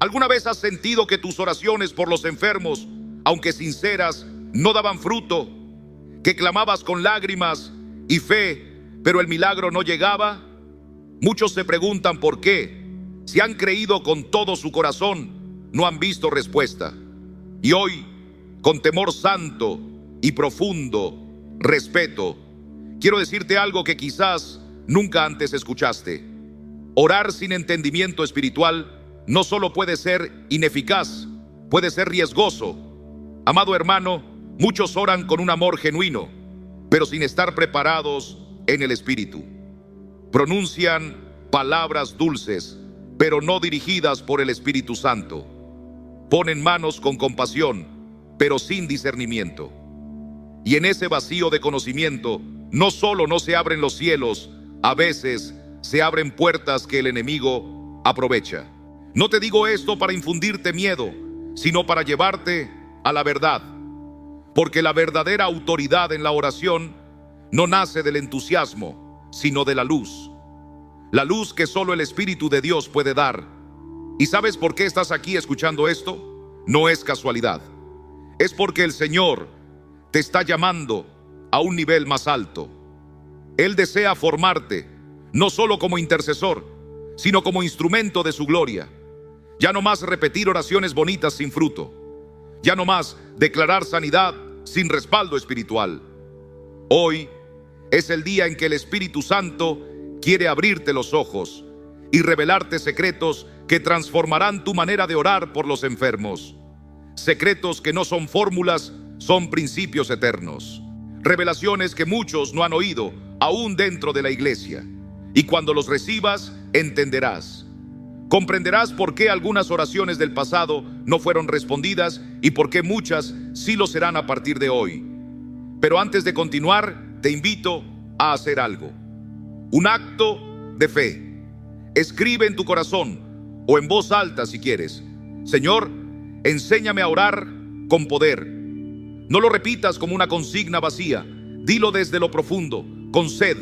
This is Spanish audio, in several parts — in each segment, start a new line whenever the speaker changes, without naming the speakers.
¿Alguna vez has sentido que tus oraciones por los enfermos, aunque sinceras, no daban fruto? ¿Que clamabas con lágrimas y fe, pero el milagro no llegaba? Muchos se preguntan por qué. Si han creído con todo su corazón, no han visto respuesta. Y hoy, con temor santo y profundo respeto, quiero decirte algo que quizás nunca antes escuchaste. Orar sin entendimiento espiritual no solo puede ser ineficaz, puede ser riesgoso. Amado hermano, muchos oran con un amor genuino, pero sin estar preparados en el espíritu. Pronuncian palabras dulces, pero no dirigidas por el Espíritu Santo. Ponen manos con compasión, pero sin discernimiento. Y en ese vacío de conocimiento, no solo no se abren los cielos, a veces se abren puertas que el enemigo aprovecha. No te digo esto para infundirte miedo, sino para llevarte a la verdad. Porque la verdadera autoridad en la oración no nace del entusiasmo, sino de la luz. La luz que solo el Espíritu de Dios puede dar. ¿Y sabes por qué estás aquí escuchando esto? No es casualidad. Es porque el Señor te está llamando a un nivel más alto. Él desea formarte, no solo como intercesor, sino como instrumento de su gloria. Ya no más repetir oraciones bonitas sin fruto. Ya no más declarar sanidad sin respaldo espiritual. Hoy es el día en que el Espíritu Santo quiere abrirte los ojos y revelarte secretos que transformarán tu manera de orar por los enfermos. Secretos que no son fórmulas, son principios eternos. Revelaciones que muchos no han oído, aún dentro de la iglesia. Y cuando los recibas, entenderás. Comprenderás por qué algunas oraciones del pasado no fueron respondidas y por qué muchas sí lo serán a partir de hoy. Pero antes de continuar, te invito a hacer algo. Un acto de fe. Escribe en tu corazón o en voz alta si quieres: Señor, enséñame a orar con poder. No lo repitas como una consigna vacía. Dilo desde lo profundo, con sed,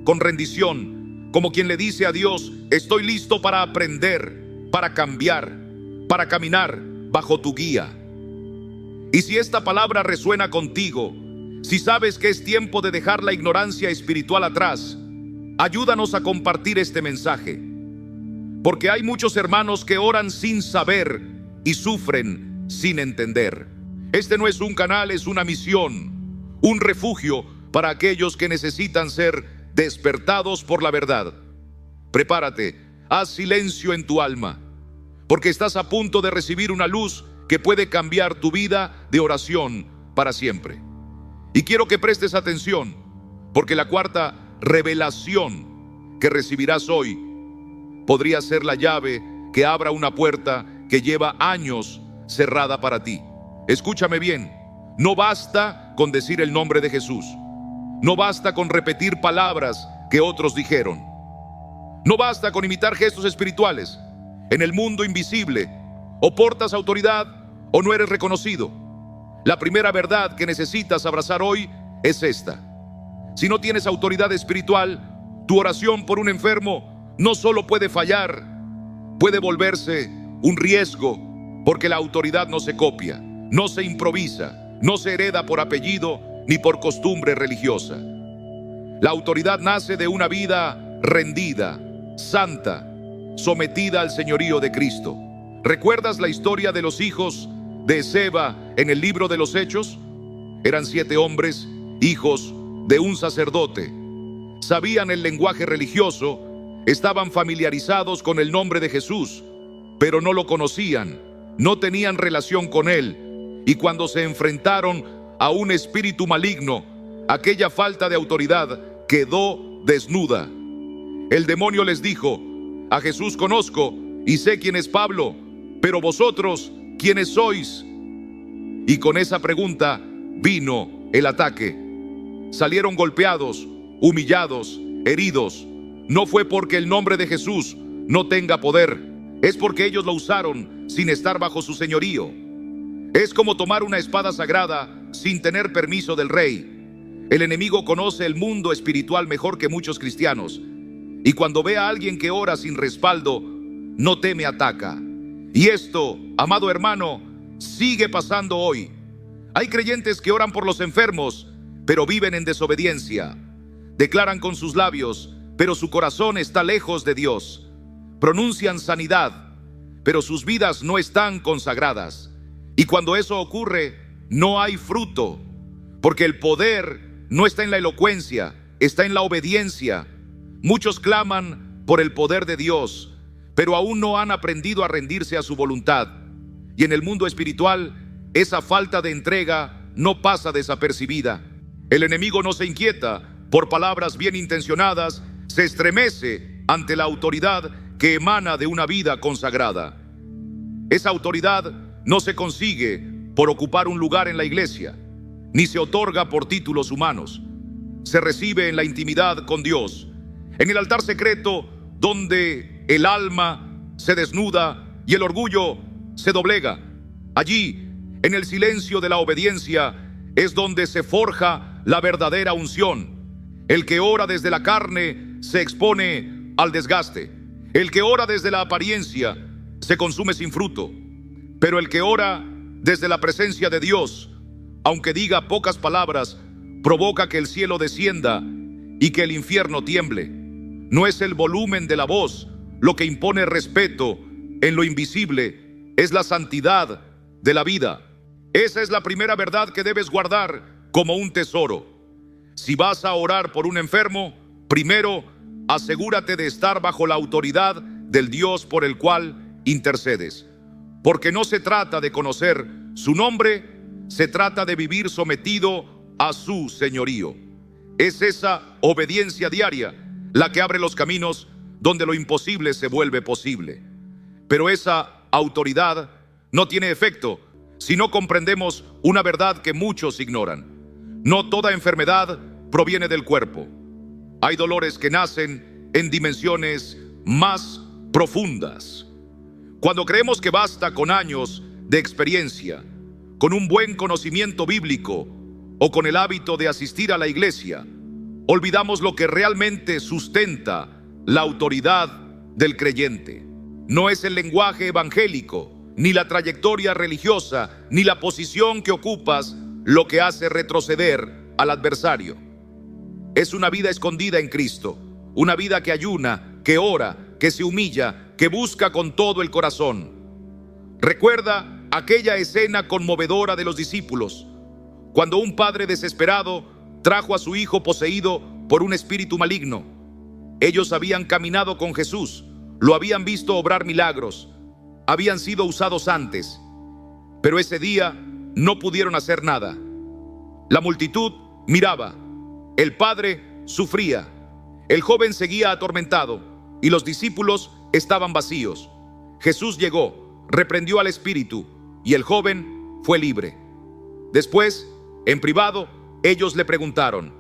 con rendición, como quien le dice a Dios: estoy listo para aprender, para cambiar, para caminar bajo tu guía. Y si esta palabra resuena contigo, si sabes que es tiempo de dejar la ignorancia espiritual atrás, ayúdanos a compartir este mensaje. Porque hay muchos hermanos que oran sin saber y sufren sin entender. Este no es un canal, es una misión, un refugio para aquellos que necesitan ser despertados por la verdad. Prepárate, haz silencio en tu alma, porque estás a punto de recibir una luz que puede cambiar tu vida de oración para siempre. Y quiero que prestes atención, porque la cuarta revelación que recibirás hoy podría ser la llave que abra una puerta que lleva años cerrada para ti. Escúchame bien, no basta con decir el nombre de Jesús. No basta con repetir palabras que otros dijeron. No basta con imitar gestos espirituales. En el mundo invisible, o portas autoridad o no eres reconocido. La primera verdad que necesitas abrazar hoy es esta: si no tienes autoridad espiritual, tu oración por un enfermo no solo puede fallar, puede volverse un riesgo, porque la autoridad no se copia, no se improvisa, no se hereda por apellido ni por costumbre religiosa. La autoridad nace de una vida rendida, santa, sometida al señorío de Cristo. ¿Recuerdas la historia de los hijos de Seba en el libro de los Hechos? Eran 7 hombres, hijos de un sacerdote. Sabían el lenguaje religioso, estaban familiarizados con el nombre de Jesús, pero no lo conocían, no tenían relación con él. Y cuando se enfrentaron a un espíritu maligno, aquella falta de autoridad quedó desnuda. El demonio les dijo: a Jesús conozco y sé quién es Pablo, pero vosotros, ¿quiénes sois? Y con esa pregunta vino el ataque. Salieron golpeados, humillados, heridos. No fue porque el nombre de Jesús no tenga poder, es porque ellos lo usaron sin estar bajo su señorío. Es como tomar una espada sagrada sin tener permiso del rey. El enemigo conoce el mundo espiritual mejor que muchos cristianos, y cuando ve a alguien que ora sin respaldo, no teme, ataca. Y esto, amado hermano, sigue pasando hoy. Hay creyentes que oran por los enfermos, pero viven en desobediencia. Declaran con sus labios, pero su corazón está lejos de Dios. Pronuncian sanidad, pero sus vidas no están consagradas. Y cuando eso ocurre, no hay fruto, porque el poder no está en la elocuencia, está en la obediencia. Muchos claman por el poder de Dios, pero aún no han aprendido a rendirse a su voluntad. Y en el mundo espiritual, esa falta de entrega no pasa desapercibida. El enemigo no se inquieta por palabras bien intencionadas, se estremece ante la autoridad que emana de una vida consagrada. Esa autoridad no se consigue por ocupar un lugar en la iglesia, ni se otorga por títulos humanos. Se recibe en la intimidad con Dios, en el altar secreto donde el alma se desnuda y el orgullo se doblega. Allí, en el silencio de la obediencia, es donde se forja la verdadera unción. El que ora desde la carne se expone al desgaste. El que ora desde la apariencia se consume sin fruto. Pero el que ora desde la presencia de Dios, aunque diga pocas palabras, provoca que el cielo descienda y que el infierno tiemble. No es el volumen de la voz lo que impone respeto en lo invisible, es la santidad de la vida. Esa es la primera verdad que debes guardar como un tesoro. Si vas a orar por un enfermo, primero asegúrate de estar bajo la autoridad del Dios por el cual intercedes. Porque no se trata de conocer su nombre, se trata de vivir sometido a su señorío. Es esa obediencia diaria la que abre los caminos donde lo imposible se vuelve posible. Pero esa autoridad no tiene efecto si no comprendemos una verdad que muchos ignoran. No toda enfermedad proviene del cuerpo. Hay dolores que nacen en dimensiones más profundas. Cuando creemos que basta con años de experiencia, con un buen conocimiento bíblico o con el hábito de asistir a la iglesia, olvidamos lo que realmente sustenta la autoridad del creyente. No es el lenguaje evangélico, ni la trayectoria religiosa, ni la posición que ocupas lo que hace retroceder al adversario. Es una vida escondida en Cristo, una vida que ayuna, que ora, que se humilla, que busca con todo el corazón. Recuerda aquella escena conmovedora de los discípulos, cuando un padre desesperado trajo a su hijo poseído por un espíritu maligno. Ellos habían caminado con Jesús, lo habían visto obrar milagros, habían sido usados antes, pero ese día no pudieron hacer nada. La multitud miraba, el padre sufría, el joven seguía atormentado y los discípulos estaban vacíos. Jesús llegó, reprendió al espíritu y el joven fue libre. Después, en privado, ellos le preguntaron: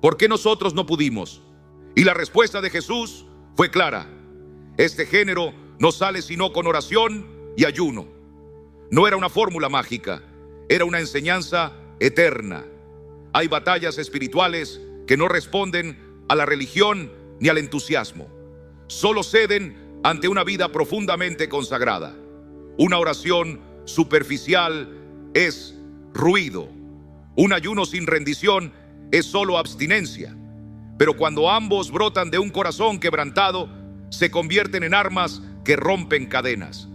¿por qué nosotros no pudimos? Y la respuesta de Jesús fue clara: este género no sale sino con oración y ayuno. No era una fórmula mágica, era una enseñanza eterna. Hay batallas espirituales que no responden a la religión ni al entusiasmo. Solo ceden ante una vida profundamente consagrada. Una oración superficial es ruido. Un ayuno sin rendición es solo abstinencia. Pero cuando ambos brotan de un corazón quebrantado, se convierten en armas que rompen cadenas.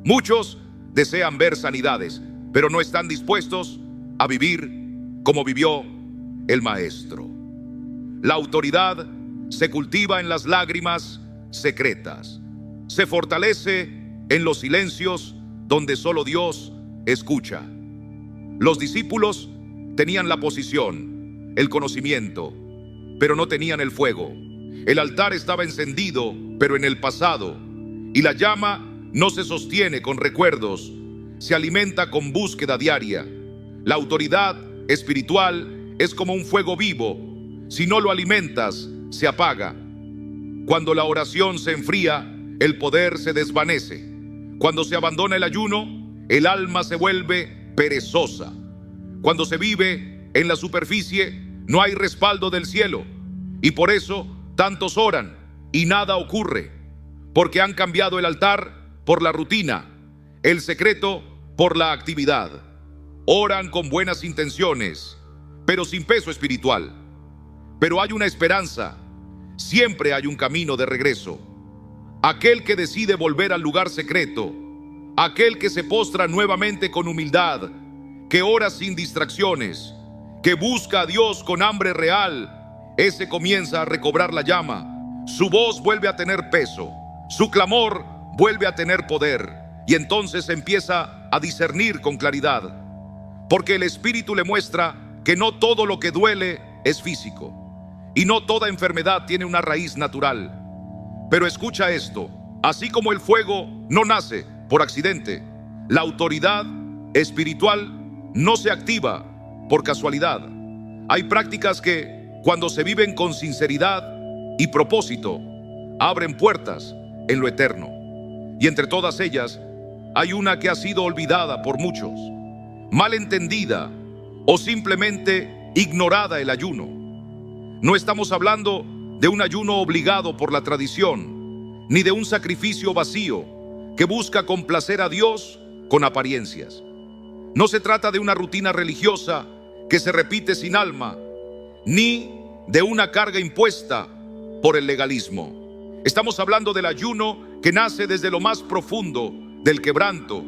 Muchos desean ver sanidades, pero no están dispuestos a vivir como vivió el Maestro. La autoridad se cultiva en las lágrimas secretas. Se fortalece en los silencios donde solo Dios escucha. Los discípulos tenían la posición, el conocimiento, pero no tenían el fuego. El altar estaba encendido, pero en el pasado, y la llama no se sostiene con recuerdos, se alimenta con búsqueda diaria. La autoridad espiritual es como un fuego vivo. Si no lo alimentas, se apaga. Cuando la oración se enfría, el poder se desvanece. Cuando se abandona el ayuno, el alma se vuelve perezosa. Cuando se vive en la superficie, no hay respaldo del cielo. Y por eso tantos oran y nada ocurre, porque han cambiado el altar por la rutina, El secreto por la actividad. Oran con buenas intenciones, pero sin peso espiritual. Pero hay una esperanza. Siempre hay un camino de regreso. Aquel que decide volver al lugar secreto, aquel que se postra nuevamente con humildad, que ora sin distracciones, que busca a Dios con hambre real, ese comienza a recobrar la llama. Su voz vuelve a tener peso, su clamor vuelve a tener poder, y entonces empieza a discernir con claridad, porque el Espíritu le muestra que no todo lo que duele es físico, y no toda enfermedad tiene una raíz natural. Pero escucha esto: así como el fuego no nace por accidente, la autoridad espiritual no se activa por casualidad. Hay prácticas que, cuando se viven con sinceridad y propósito, abren puertas en lo eterno. Y entre todas ellas, hay una que ha sido olvidada por muchos, mal entendida o simplemente ignorada: el ayuno. No estamos hablando de un ayuno obligado por la tradición, ni de un sacrificio vacío que busca complacer a Dios con apariencias. No se trata de una rutina religiosa que se repite sin alma, ni de una carga impuesta por el legalismo. Estamos hablando del ayuno que nace desde lo más profundo del quebranto,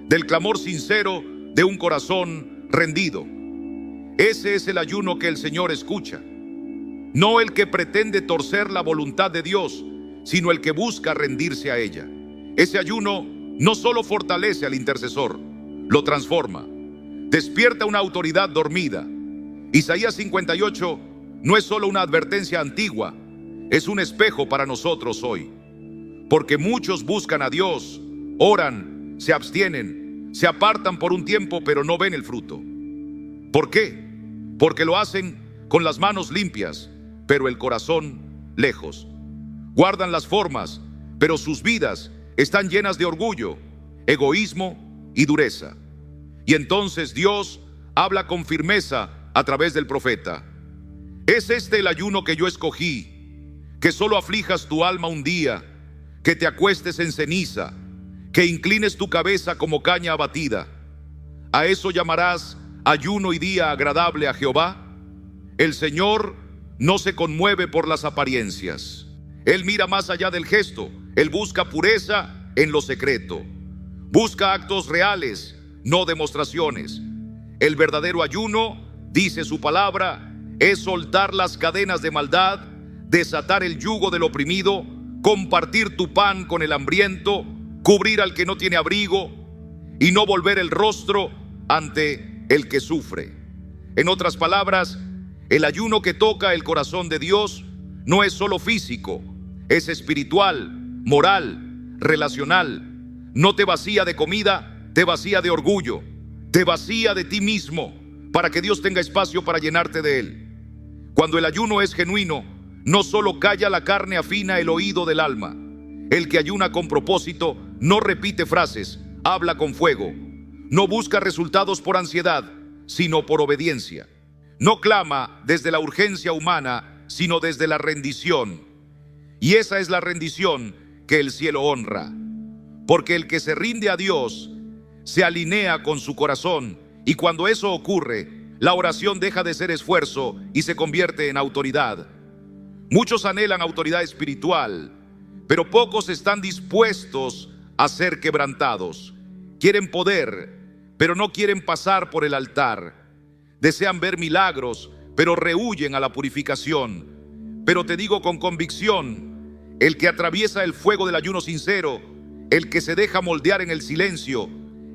del clamor sincero de un corazón rendido. Ese es el ayuno que el Señor escucha. No el que pretende torcer la voluntad de Dios, sino el que busca rendirse a ella. Ese ayuno no solo fortalece al intercesor, lo transforma, despierta una autoridad dormida. Isaías 58 no es solo una advertencia antigua, es un espejo para nosotros hoy. Porque muchos buscan a Dios, oran, se abstienen, se apartan por un tiempo, pero no ven el fruto. ¿Por qué? Porque lo hacen con las manos limpias, pero el corazón lejos. Guardan las formas, pero sus vidas están llenas de orgullo, egoísmo y dureza. Y entonces Dios habla con firmeza a través del profeta. ¿Es este el ayuno que yo escogí? Que solo aflijas tu alma un día, que te acuestes en ceniza, que inclines tu cabeza como caña abatida. ¿A eso llamarás ayuno y día agradable a Jehová? El Señor no se conmueve por las apariencias. Él mira más allá del gesto. Él busca pureza en lo secreto. Busca actos reales, no demostraciones. El verdadero ayuno, dice su palabra, es soltar las cadenas de maldad, desatar el yugo del oprimido, compartir tu pan con el hambriento, cubrir al que no tiene abrigo y no volver el rostro ante el que sufre. En otras palabras, el ayuno que toca el corazón de Dios no es solo físico, es espiritual, moral, relacional. No te vacía de comida, te vacía de orgullo, te vacía de ti mismo para que Dios tenga espacio para llenarte de Él. Cuando el ayuno es genuino, no solo calla la carne, afina el oído del alma. El que ayuna con propósito no repite frases, habla con fuego. No busca resultados por ansiedad, sino por obediencia. No clama desde la urgencia humana, sino desde la rendición. Y esa es la rendición que el cielo honra. Porque el que se rinde a Dios se alinea con su corazón, y cuando eso ocurre, la oración deja de ser esfuerzo y se convierte en autoridad. Muchos anhelan autoridad espiritual, pero pocos están dispuestos a ser quebrantados. Quieren poder, pero no quieren pasar por el altar. Desean ver milagros, pero rehúyen a la purificación. Pero te digo con convicción, el que atraviesa el fuego del ayuno sincero, el que se deja moldear en el silencio,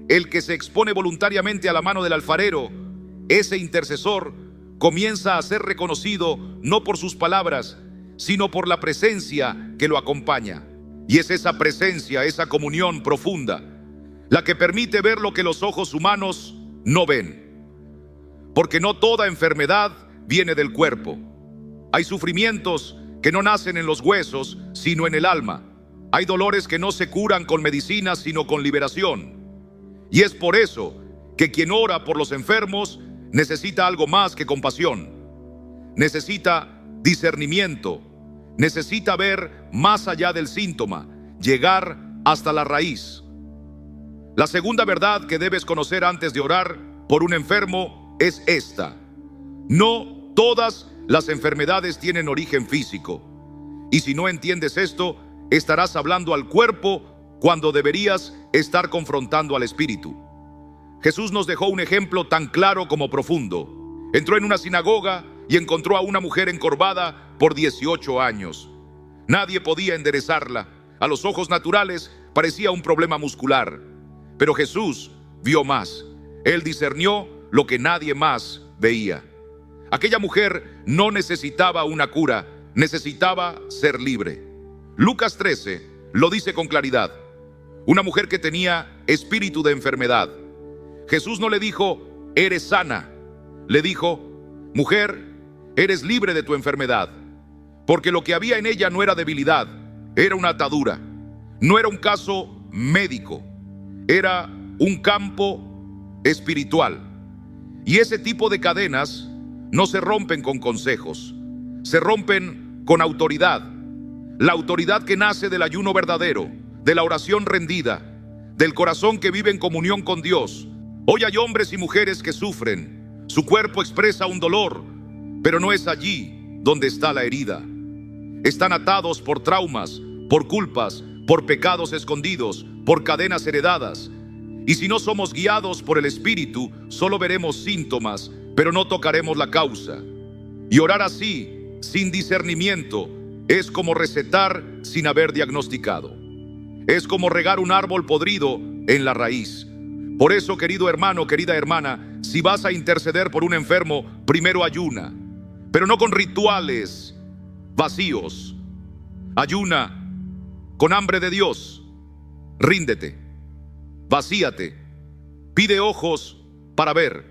el que se expone voluntariamente a la mano del alfarero, ese intercesor comienza a ser reconocido no por sus palabras, sino por la presencia que lo acompaña. Y es esa presencia, esa comunión profunda, la que permite ver lo que los ojos humanos no ven. Porque no toda enfermedad viene del cuerpo. Hay sufrimientos que no nacen en los huesos, sino en el alma. Hay dolores que no se curan con medicinas, sino con liberación. Y es por eso que quien ora por los enfermos necesita algo más que compasión. Necesita discernimiento. Necesita ver más allá del síntoma, llegar hasta la raíz. La segunda verdad que debes conocer antes de orar por un enfermo es esta: no todas las enfermedades tienen origen físico. Y si no entiendes esto, estarás hablando al cuerpo cuando deberías estar confrontando al espíritu. Jesús nos dejó un ejemplo tan claro como profundo. Entró en una sinagoga y encontró a una mujer encorvada por 18 años. Nadie podía enderezarla. A los ojos naturales parecía un problema muscular. Pero Jesús vio más. Él discernió lo que nadie más veía. Aquella mujer no necesitaba una cura, necesitaba ser libre. Lucas 13 lo dice con claridad. Una mujer que tenía espíritu de enfermedad. Jesús no le dijo, eres sana. Le dijo, mujer, eres libre de tu enfermedad. Porque lo que había en ella no era debilidad, era una atadura. No era un caso médico, era un campo espiritual. Y ese tipo de cadenas no se rompen con consejos, se rompen con autoridad. La autoridad que nace del ayuno verdadero, de la oración rendida, del corazón que vive en comunión con Dios. Hoy hay hombres y mujeres que sufren. Su cuerpo expresa un dolor, pero no es allí donde está la herida. Están atados por traumas, por culpas, por pecados escondidos, por cadenas heredadas. Y si no somos guiados por el Espíritu, solo veremos síntomas, pero no tocaremos la causa. Y orar así, sin discernimiento, es como recetar sin haber diagnosticado. Es como regar un árbol podrido en la raíz. Por eso, querido hermano, querida hermana, si vas a interceder por un enfermo, primero ayuna, pero no con rituales vacíos. Ayuna con hambre de Dios. Ríndete, vacíate, pide ojos para ver,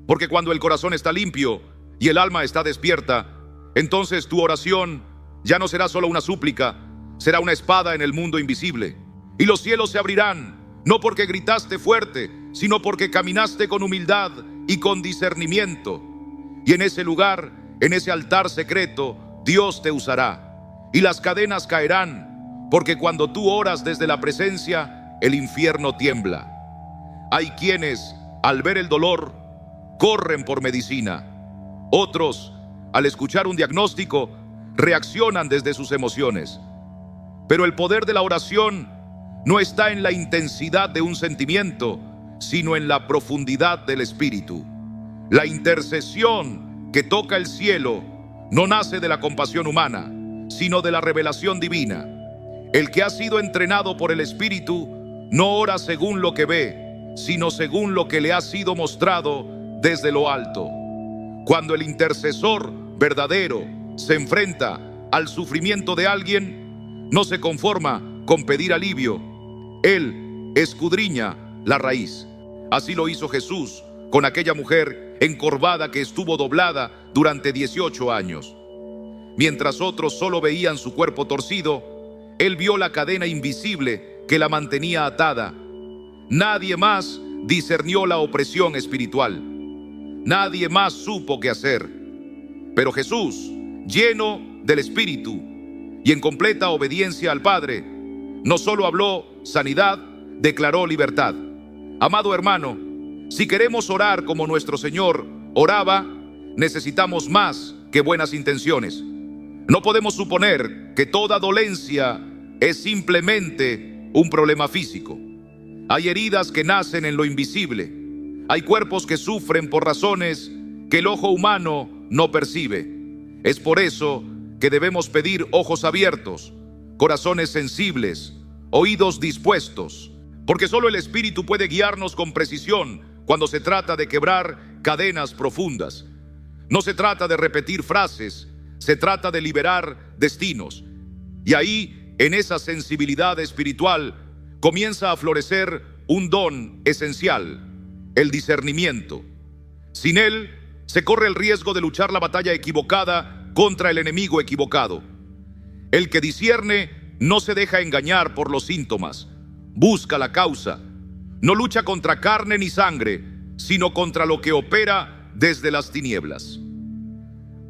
porque cuando el corazón está limpio y el alma está despierta, entonces tu oración ya no será solo una súplica, será una espada en el mundo invisible. Y los cielos se abrirán, no porque gritaste fuerte, sino porque caminaste con humildad y con discernimiento. Y en ese lugar, en ese altar secreto, Dios te usará. Y las cadenas caerán, porque cuando tú oras desde la presencia, el infierno tiembla. Hay quienes, al ver el dolor, corren por medicina. Otros, al escuchar un diagnóstico, reaccionan desde sus emociones. Pero el poder de la oración no está en la intensidad de un sentimiento, sino en la profundidad del espíritu. La intercesión que toca el cielo no nace de la compasión humana, sino de la revelación divina. El que ha sido entrenado por el Espíritu no ora según lo que ve, sino según lo que le ha sido mostrado desde lo alto. Cuando el intercesor verdadero se enfrenta al sufrimiento de alguien, no se conforma con pedir alivio. Él escudriña la raíz. Así lo hizo Jesús con aquella mujer encorvada que estuvo doblada durante 18 años. Mientras otros solo veían su cuerpo torcido, Él vio la cadena invisible que la mantenía atada. Nadie más discernió la opresión espiritual. Nadie más supo qué hacer. Pero Jesús, lleno del Espíritu y en completa obediencia al Padre, no solo habló sanidad, declaró libertad. Amado hermano, si queremos orar como nuestro Señor oraba, necesitamos más que buenas intenciones. No podemos suponer que toda dolencia es simplemente un problema físico. Hay heridas que nacen en lo invisible. Hay cuerpos que sufren por razones que el ojo humano no percibe. Es por eso que debemos pedir ojos abiertos, corazones sensibles, oídos dispuestos, porque solo el Espíritu puede guiarnos con precisión cuando se trata de quebrar cadenas profundas. No se trata de repetir frases, se trata de liberar destinos. Y ahí, en esa sensibilidad espiritual, comienza a florecer un don esencial, el discernimiento. Sin él, se corre el riesgo de luchar la batalla equivocada contra el enemigo equivocado. El que discierne no se deja engañar por los síntomas, busca la causa. No lucha contra carne ni sangre, sino contra lo que opera desde las tinieblas.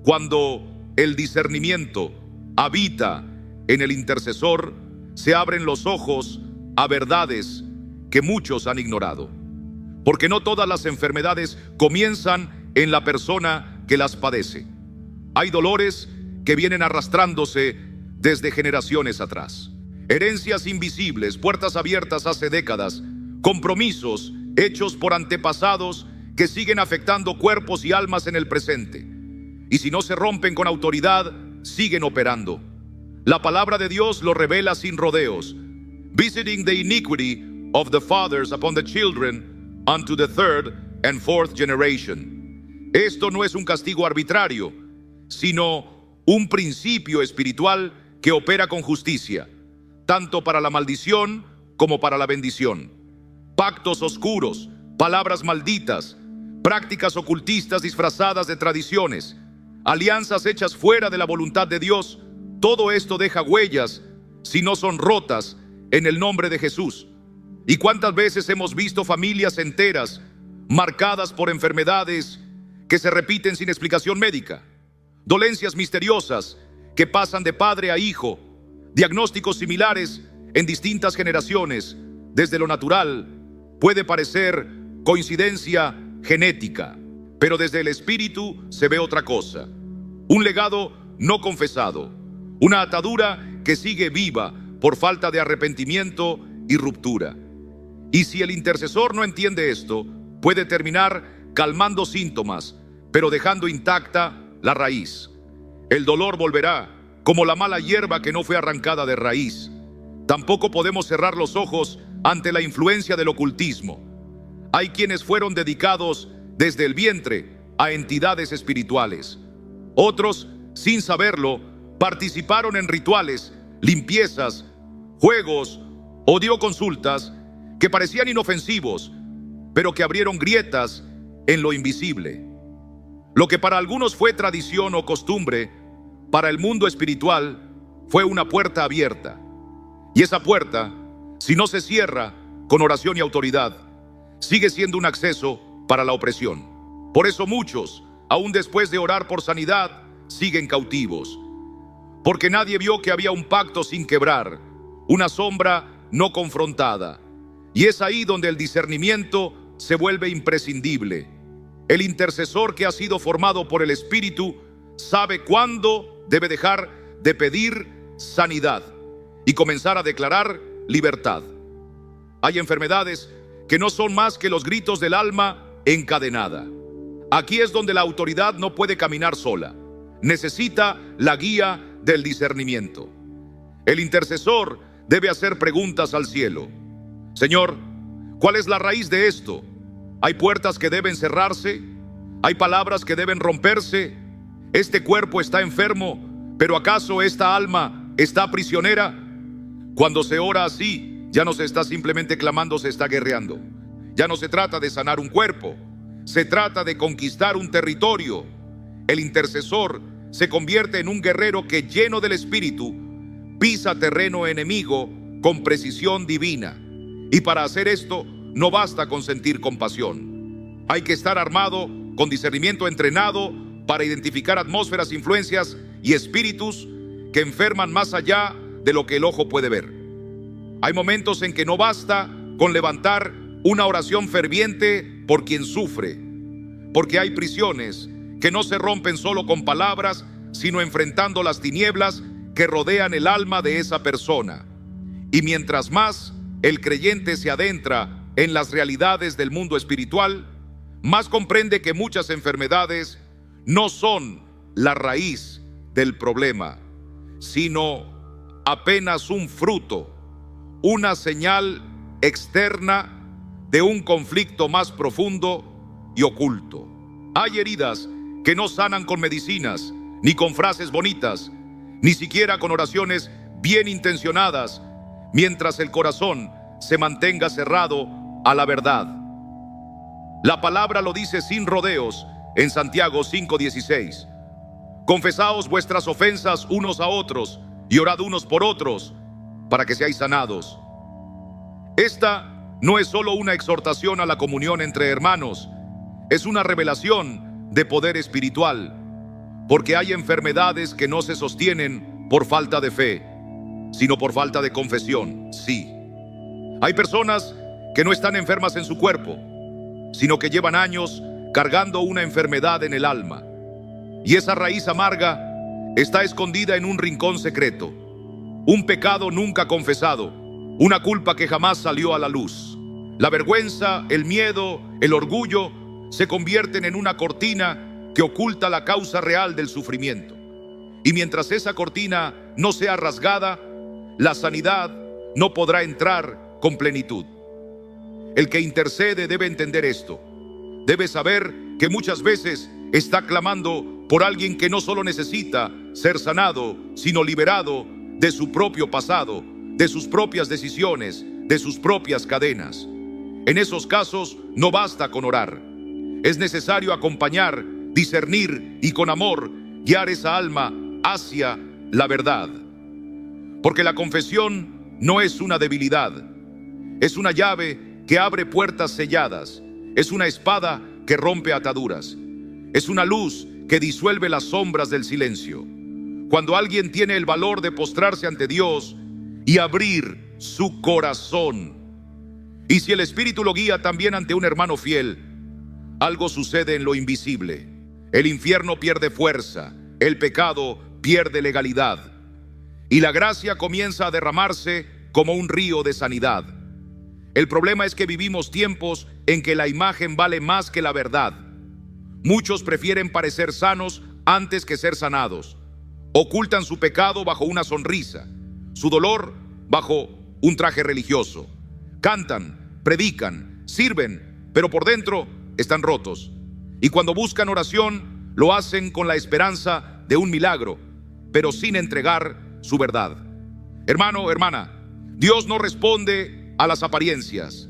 Cuando el discernimiento habita en el intercesor, se abren los ojos a verdades que muchos han ignorado. Porque no todas las enfermedades comienzan en la persona que las padece. Hay dolores que vienen arrastrándose desde generaciones atrás. Herencias invisibles, puertas abiertas hace décadas, compromisos hechos por antepasados que siguen afectando cuerpos y almas en el presente. Y si no se rompen con autoridad, siguen operando. La palabra de Dios lo revela sin rodeos. Visiting the iniquity of the fathers upon the children unto the third and fourth generation. Esto no es un castigo arbitrario, sino un principio espiritual que opera con justicia, tanto para la maldición como para la bendición. Pactos oscuros, palabras malditas, prácticas ocultistas disfrazadas de tradiciones, alianzas hechas fuera de la voluntad de Dios, todo esto deja huellas si no son rotas en el nombre de Jesús. ¿Y cuántas veces hemos visto familias enteras marcadas por enfermedades que se repiten sin explicación médica? Dolencias misteriosas que pasan de padre a hijo, diagnósticos similares en distintas generaciones. Desde lo natural puede parecer coincidencia genética, pero desde el espíritu se ve otra cosa. Un legado no confesado, una atadura que sigue viva por falta de arrepentimiento y ruptura. Y si el intercesor no entiende esto, puede terminar calmando síntomas, pero dejando intacta la raíz. El dolor volverá como la mala hierba que no fue arrancada de raíz. Tampoco podemos cerrar los ojos ante la influencia del ocultismo. Hay quienes fueron dedicados desde el vientre a entidades espirituales. Otros, sin saberlo, participaron en rituales, limpiezas, juegos o dio consultas que parecían inofensivos, pero que abrieron grietas en lo invisible. Lo que para algunos fue tradición o costumbre, para el mundo espiritual fue una puerta abierta. Y esa puerta, si no se cierra con oración y autoridad, sigue siendo un acceso para la opresión. Por eso muchos, aún después de orar por sanidad, siguen cautivos. Porque nadie vio que había un pacto sin quebrar, una sombra no confrontada. Y es ahí donde el discernimiento se vuelve imprescindible. El intercesor que ha sido formado por el Espíritu sabe cuándo debe dejar de pedir sanidad y comenzar a declarar libertad. Hay enfermedades que no son más que los gritos del alma encadenada. Aquí es donde la autoridad no puede caminar sola. Necesita la guía del discernimiento. El intercesor debe hacer preguntas al cielo. Señor, ¿cuál es la raíz de esto? ¿Hay puertas que deben cerrarse? ¿Hay palabras que deben romperse? ¿Este cuerpo está enfermo, pero acaso esta alma está prisionera? Cuando se ora así, ya no se está simplemente clamando, se está guerreando. Ya no se trata de sanar un cuerpo, se trata de conquistar un territorio. El intercesor se convierte en un guerrero que, lleno del Espíritu, pisa terreno enemigo con precisión divina. Y para hacer esto, no basta con sentir compasión. Hay que estar armado con discernimiento entrenado para identificar atmósferas, influencias y espíritus que enferman más allá de lo que el ojo puede ver. Hay momentos en que no basta con levantar una oración ferviente por quien sufre, porque hay prisiones que no se rompen solo con palabras, sino enfrentando las tinieblas que rodean el alma de esa persona. Y mientras más el creyente se adentra en las realidades del mundo espiritual, más comprende que muchas enfermedades no son la raíz del problema, sino apenas un fruto, una señal externa de un conflicto más profundo y oculto. Hay heridas que no sanan con medicinas, ni con frases bonitas, ni siquiera con oraciones bien intencionadas, mientras el corazón se mantenga cerrado a la verdad. La palabra lo dice sin rodeos en Santiago 5:16. Confesaos vuestras ofensas unos a otros y orad unos por otros para que seáis sanados. Esta no es solo una exhortación a la comunión entre hermanos, es una revelación de poder espiritual, porque hay enfermedades que no se sostienen por falta de fe, sino por falta de confesión. Sí, hay personas que no están enfermas en su cuerpo, sino que llevan años cargando una enfermedad en el alma. Y esa raíz amarga está escondida en un rincón secreto, un pecado nunca confesado, una culpa que jamás salió a la luz. La vergüenza, el miedo, el orgullo se convierten en una cortina que oculta la causa real del sufrimiento. Y mientras esa cortina no sea rasgada, la sanidad no podrá entrar con plenitud. El que intercede debe entender esto. Debe saber que muchas veces está clamando por alguien que no solo necesita ser sanado, sino liberado de su propio pasado, de sus propias decisiones, de sus propias cadenas. En esos casos no basta con orar. Es necesario acompañar, discernir y con amor guiar esa alma hacia la verdad. Porque la confesión no es una debilidad, es una llave que abre puertas selladas, es una espada que rompe ataduras, es una luz que disuelve las sombras del silencio. Cuando alguien tiene el valor de postrarse ante Dios y abrir su corazón, y si el Espíritu lo guía también ante un hermano fiel, algo sucede en lo invisible. El infierno pierde fuerza, el pecado pierde legalidad, y la gracia comienza a derramarse como un río de sanidad. El problema es que vivimos tiempos en que la imagen vale más que la verdad. Muchos prefieren parecer sanos antes que ser sanados. Ocultan su pecado bajo una sonrisa, su dolor bajo un traje religioso. Cantan, predican, sirven, pero por dentro están rotos. Y cuando buscan oración, lo hacen con la esperanza de un milagro, pero sin entregar su verdad. Hermano, hermana, Dios no responde a las apariencias.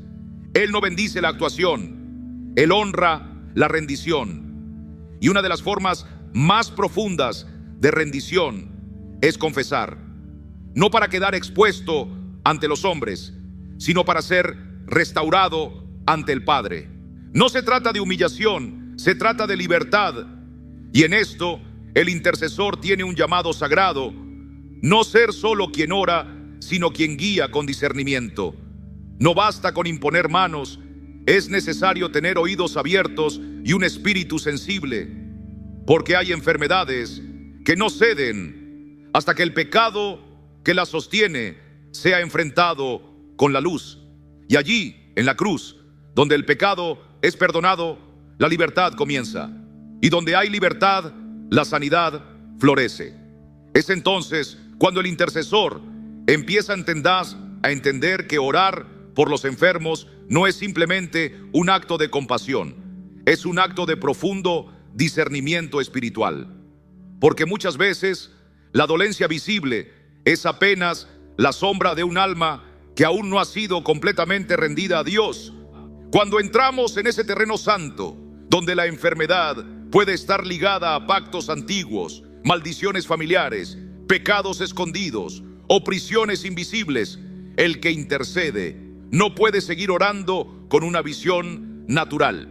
Él no bendice la actuación. Él honra la rendición. Y una de las formas más profundas de rendición es confesar. No para quedar expuesto ante los hombres, sino para ser restaurado ante el Padre. No se trata de humillación, se trata de libertad. Y en esto, el intercesor tiene un llamado sagrado: no ser solo quien ora, sino quien guía con discernimiento. No basta con imponer manos, es necesario tener oídos abiertos y un espíritu sensible, porque hay enfermedades que no ceden hasta que el pecado que las sostiene sea enfrentado con la luz. Y allí, en la cruz, donde el pecado es perdonado, la libertad comienza. Y donde hay libertad, la sanidad florece. Es entonces cuando el intercesor empieza a entender que orar por los enfermos no es simplemente un acto de compasión, es un acto de profundo discernimiento espiritual. Porque muchas veces la dolencia visible es apenas la sombra de un alma que aún no ha sido completamente rendida a Dios. Cuando entramos en ese terreno santo, donde la enfermedad puede estar ligada a pactos antiguos, maldiciones familiares, pecados escondidos o prisiones invisibles, el que intercede no puede seguir orando con una visión natural.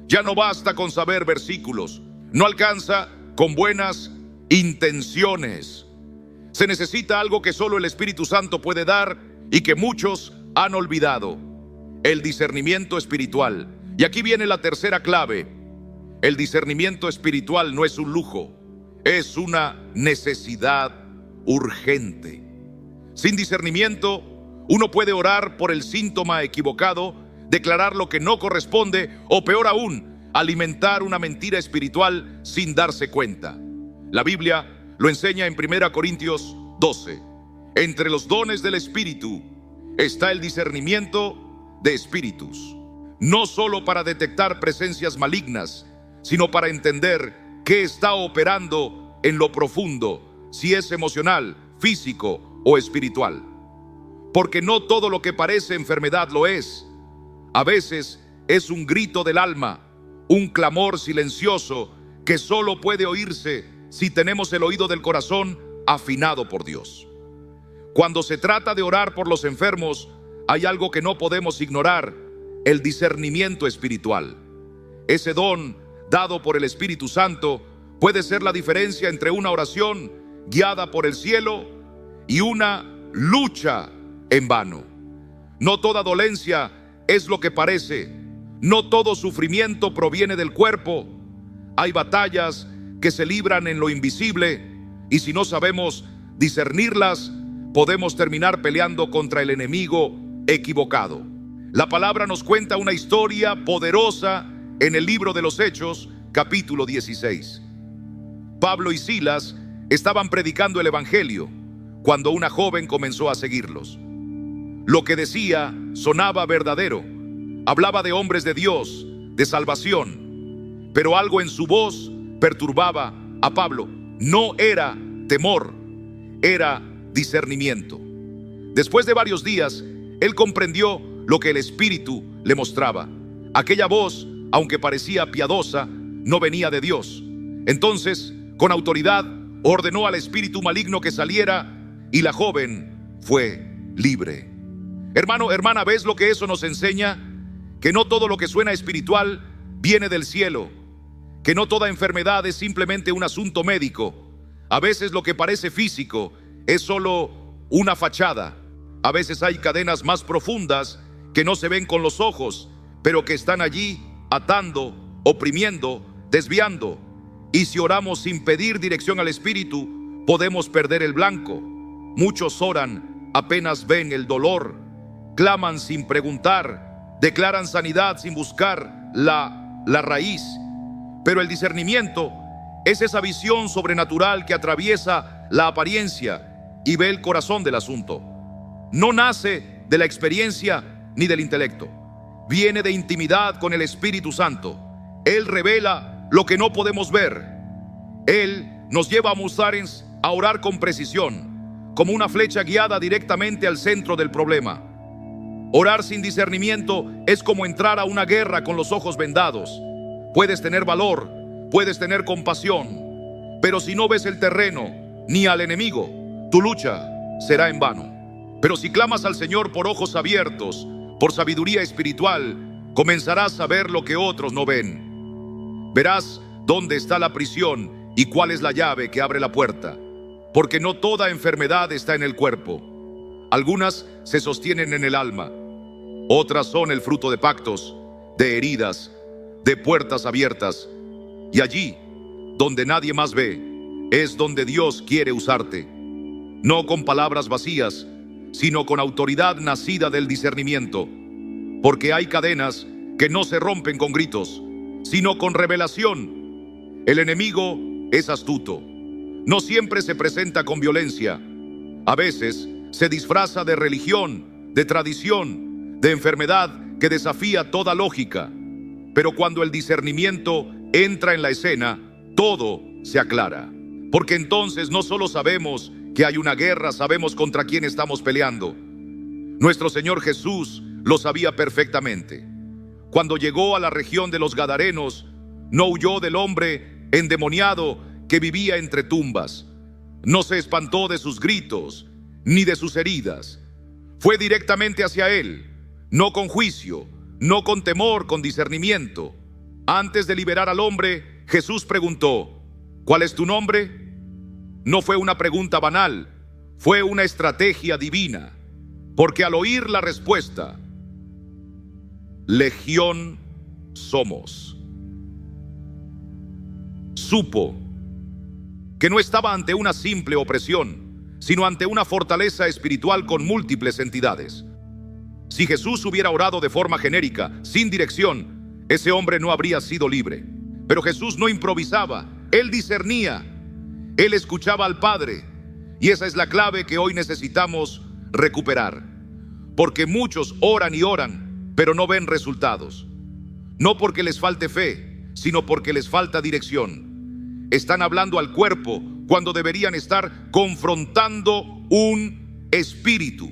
Ya no basta con saber versículos, no alcanza con buenas intenciones. Se necesita algo que solo el Espíritu Santo puede dar y que muchos han olvidado: el discernimiento espiritual. Y aquí viene la tercera clave. El discernimiento espiritual no es un lujo, es una necesidad urgente. Sin discernimiento, uno puede orar por el síntoma equivocado, declarar lo que no corresponde o, peor aún, alimentar una mentira espiritual sin darse cuenta. La Biblia lo enseña en 1 Corintios 12. Entre los dones del Espíritu está el discernimiento de espíritus, no solo para detectar presencias malignas, sino para entender qué está operando en lo profundo, si es emocional, físico o espiritual. Porque no todo lo que parece enfermedad lo es. A veces es un grito del alma, un clamor silencioso que solo puede oírse si tenemos el oído del corazón afinado por Dios. Cuando se trata de orar por los enfermos, hay algo que no podemos ignorar: el discernimiento espiritual. Ese don dado por el Espíritu Santo puede ser la diferencia entre una oración guiada por el cielo y una lucha en vano. No toda dolencia es lo que parece. No todo sufrimiento proviene del cuerpo. Hay batallas que se libran en lo invisible, y si no sabemos discernirlas, podemos terminar peleando contra el enemigo equivocado. La palabra nos cuenta una historia poderosa en el libro de los Hechos, capítulo 16. Pablo y Silas estaban predicando el evangelio cuando una joven comenzó a seguirlos. Lo que decía sonaba verdadero. Hablaba de hombres de Dios, de salvación, pero algo en su voz perturbaba a Pablo. No era temor, era discernimiento. Después de varios días, él comprendió lo que el Espíritu le mostraba. Aquella voz, aunque parecía piadosa, no venía de Dios. Entonces, con autoridad, ordenó al espíritu maligno que saliera, y la joven fue libre. Hermano, hermana, ¿ves lo que eso nos enseña? Que no todo lo que suena espiritual viene del cielo, que no toda enfermedad es simplemente un asunto médico. A veces lo que parece físico es solo una fachada. A veces hay cadenas más profundas que no se ven con los ojos, pero que están allí atando, oprimiendo, desviando. Y si oramos sin pedir dirección al Espíritu, podemos perder el blanco. Muchos oran, apenas ven el dolor, claman sin preguntar, declaran sanidad sin buscar la raíz. Pero el discernimiento es esa visión sobrenatural que atraviesa la apariencia y ve el corazón del asunto. No nace de la experiencia ni del intelecto. Viene de intimidad con el Espíritu Santo. Él revela lo que no podemos ver. Él nos lleva a orar con precisión, como una flecha guiada directamente al centro del problema. Orar sin discernimiento es como entrar a una guerra con los ojos vendados. Puedes tener valor, puedes tener compasión, pero si no ves el terreno ni al enemigo, tu lucha será en vano. Pero si clamas al Señor por ojos abiertos, por sabiduría espiritual, comenzarás a ver lo que otros no ven. Verás dónde está la prisión y cuál es la llave que abre la puerta, porque no toda enfermedad está en el cuerpo. Algunas se sostienen en el alma, otras son el fruto de pactos, de heridas, de puertas abiertas. Y allí, donde nadie más ve, es donde Dios quiere usarte. No con palabras vacías, sino con autoridad nacida del discernimiento. Porque hay cadenas que no se rompen con gritos, sino con revelación. El enemigo es astuto. No siempre se presenta con violencia. A veces se disfraza de religión, de tradición, de enfermedad que desafía toda lógica. Pero cuando el discernimiento entra en la escena, todo se aclara. Porque entonces no solo sabemos que hay una guerra, sabemos contra quién estamos peleando. Nuestro Señor Jesús lo sabía perfectamente. Cuando llegó a la región de los Gadarenos, no huyó del hombre endemoniado que vivía entre tumbas. No se espantó de sus gritos, ni de sus heridas. Fue directamente hacia él, no con juicio, no con temor, con discernimiento. Antes de liberar al hombre, Jesús preguntó: ¿cuál es tu nombre? No fue una pregunta banal, fue una estrategia divina, porque al oír la respuesta, Legión somos, supo que no estaba ante una simple opresión, sino ante una fortaleza espiritual con múltiples entidades. Si Jesús hubiera orado de forma genérica, sin dirección, ese hombre no habría sido libre. Pero Jesús no improvisaba, Él discernía, Él escuchaba al Padre. Y esa es la clave que hoy necesitamos recuperar. Porque muchos oran y oran, pero no ven resultados. No porque les falte fe, sino porque les falta dirección. Están hablando al cuerpo cuando deberían estar confrontando un espíritu.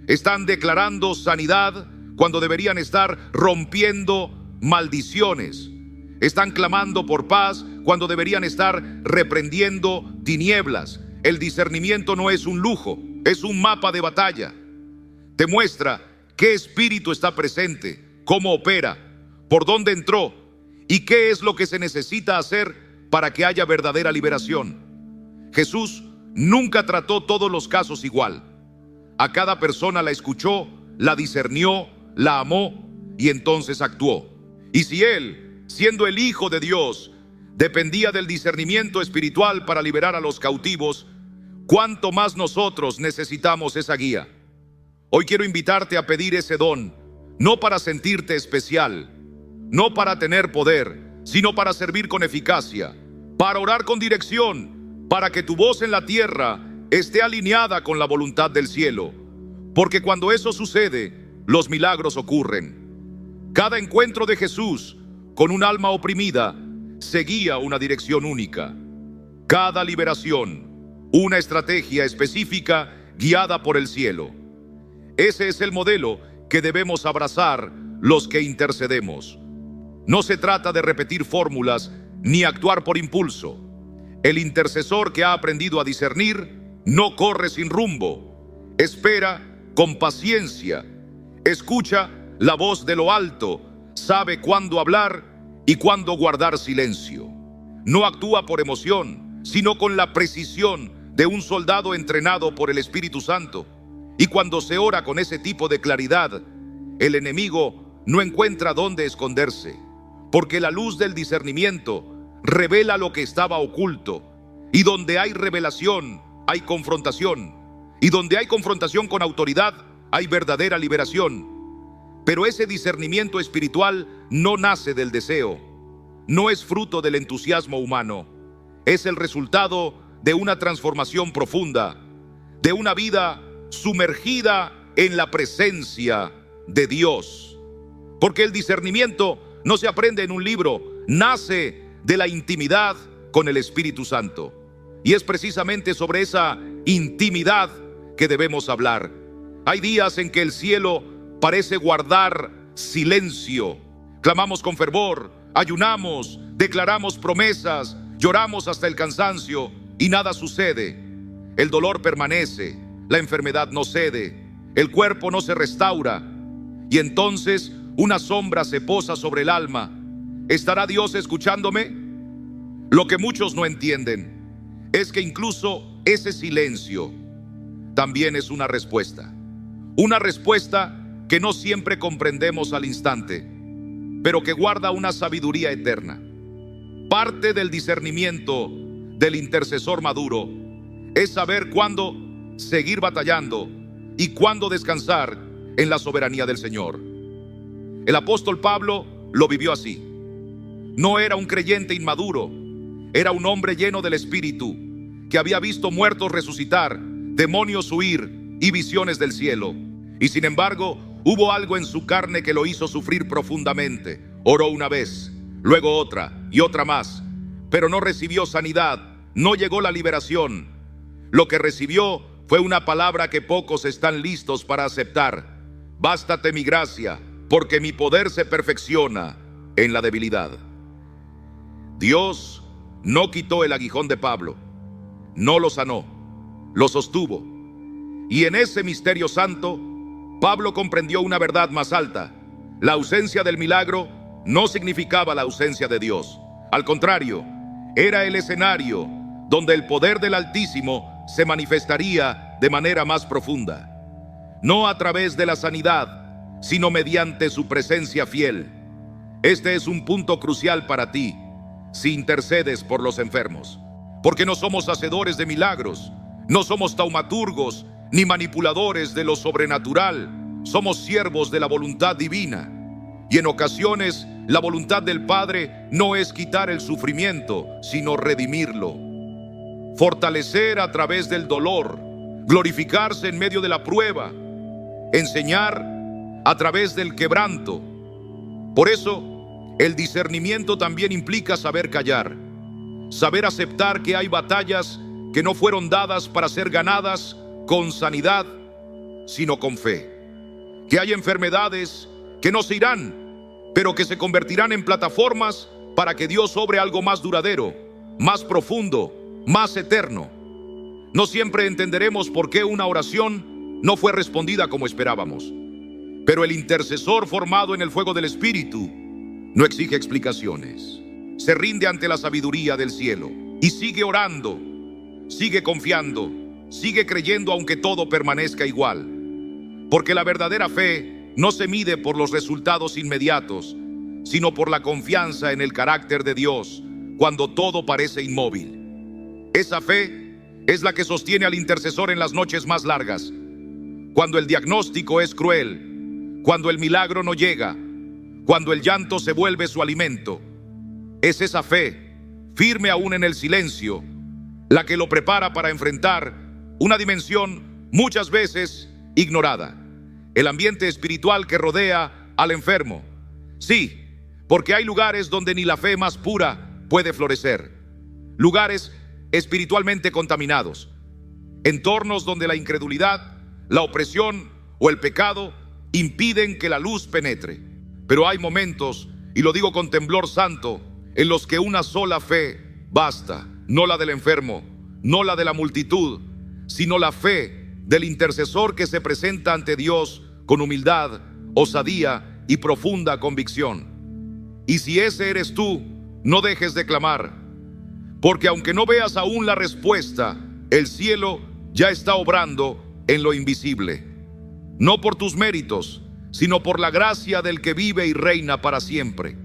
Están declarando sanidad cuando deberían estar rompiendo maldiciones. Están clamando por paz cuando deberían estar reprendiendo tinieblas. El discernimiento no es un lujo, es un mapa de batalla. Te muestra qué espíritu está presente, cómo opera, por dónde entró y qué es lo que se necesita hacer para que haya verdadera liberación. Jesús nunca trató todos los casos igual. A cada persona la escuchó, la discernió, la amó y entonces actuó. Y si él, siendo el Hijo de Dios, dependía del discernimiento espiritual para liberar a los cautivos, ¿cuánto más nosotros necesitamos esa guía? Hoy quiero invitarte a pedir ese don, no para sentirte especial, no para tener poder, sino para servir con eficacia, para orar con dirección, para que tu voz en la tierra esté alineada con la voluntad del cielo. Porque cuando eso sucede, los milagros ocurren. Cada encuentro de Jesús con un alma oprimida seguía una dirección única. Cada liberación, una estrategia específica guiada por el cielo. Ese es el modelo que debemos abrazar los que intercedemos. No se trata de repetir fórmulas ni actuar por impulso. El intercesor que ha aprendido a discernir no corre sin rumbo. Espera con paciencia. Escucha la voz de lo alto. Sabe cuándo hablar y cuándo guardar silencio. No actúa por emoción, sino con la precisión de un soldado entrenado por el Espíritu Santo. Y cuando se ora con ese tipo de claridad, el enemigo no encuentra dónde esconderse, porque la luz del discernimiento revela lo que estaba oculto. Y donde hay revelación, hay confrontación. Y donde hay confrontación con autoridad, hay verdadera liberación. Pero ese discernimiento espiritual no nace del deseo, no es fruto del entusiasmo humano. Es el resultado de una transformación profunda, de una vida sumergida en la presencia de Dios. Porque el discernimiento no se aprende en un libro, nace de la intimidad con el Espíritu Santo. Y es precisamente sobre esa intimidad que debemos hablar. Hay días en que el cielo parece guardar silencio. Clamamos con fervor, ayunamos, declaramos promesas, lloramos hasta el cansancio y nada sucede. El dolor permanece, la enfermedad no cede, el cuerpo no se restaura. Y entonces una sombra se posa sobre el alma. ¿Estará Dios escuchándome? Lo que muchos no entienden es que incluso ese silencio también es una respuesta. Una respuesta que no siempre comprendemos al instante, pero que guarda una sabiduría eterna. Parte del discernimiento del intercesor maduro es saber cuándo seguir batallando y cuándo descansar en la soberanía del Señor. El apóstol Pablo lo vivió así. No era un creyente inmaduro, era un hombre lleno del Espíritu, que había visto muertos resucitar, demonios huir y visiones del cielo. Y sin embargo, hubo algo en su carne que lo hizo sufrir profundamente. Oró una vez, luego otra y otra más, pero no recibió sanidad, no llegó la liberación. Lo que recibió fue una palabra que pocos están listos para aceptar. Bástate mi gracia, porque mi poder se perfecciona en la debilidad. Dios no quitó el aguijón de Pablo, no lo sanó, lo sostuvo. Y en ese misterio santo, Pablo comprendió una verdad más alta. La ausencia del milagro no significaba la ausencia de Dios. Al contrario, era el escenario donde el poder del Altísimo se manifestaría de manera más profunda. No a través de la sanidad, sino mediante su presencia fiel. Este es un punto crucial para ti, si intercedes por los enfermos. Porque no somos hacedores de milagros, no somos taumaturgos, ni manipuladores de lo sobrenatural. Somos siervos de la voluntad divina. Y en ocasiones, la voluntad del Padre no es quitar el sufrimiento, sino redimirlo. Fortalecer a través del dolor, glorificarse en medio de la prueba, enseñar a través del quebranto. Por eso, el discernimiento también implica saber callar, saber aceptar que hay batallas que no fueron dadas para ser ganadas con sanidad, sino con fe. Que hay enfermedades que no se irán, pero que se convertirán en plataformas para que Dios obre algo más duradero, más profundo, más eterno. No siempre entenderemos por qué una oración no fue respondida como esperábamos, pero el intercesor formado en el fuego del Espíritu no exige explicaciones. Se rinde ante la sabiduría del cielo y sigue orando, sigue confiando, sigue creyendo aunque todo permanezca igual. Porque la verdadera fe no se mide por los resultados inmediatos, sino por la confianza en el carácter de Dios cuando todo parece inmóvil. Esa fe es la que sostiene al intercesor en las noches más largas, cuando el diagnóstico es cruel, cuando el milagro no llega, cuando el llanto se vuelve su alimento. Es esa fe, firme aún en el silencio, la que lo prepara para enfrentar una dimensión muchas veces ignorada, el ambiente espiritual que rodea al enfermo. Sí, porque hay lugares donde ni la fe más pura puede florecer, lugares espiritualmente contaminados, entornos donde la incredulidad, la opresión o el pecado impiden que la luz penetre. Pero hay momentos, y lo digo con temblor santo, en los que una sola fe basta, no la del enfermo, no la de la multitud, sino la fe del intercesor que se presenta ante Dios con humildad, osadía y profunda convicción. Y si ese eres tú, no dejes de clamar, porque aunque no veas aún la respuesta, el cielo ya está obrando en lo invisible. No por tus méritos, sino por la gracia del que vive y reina para siempre.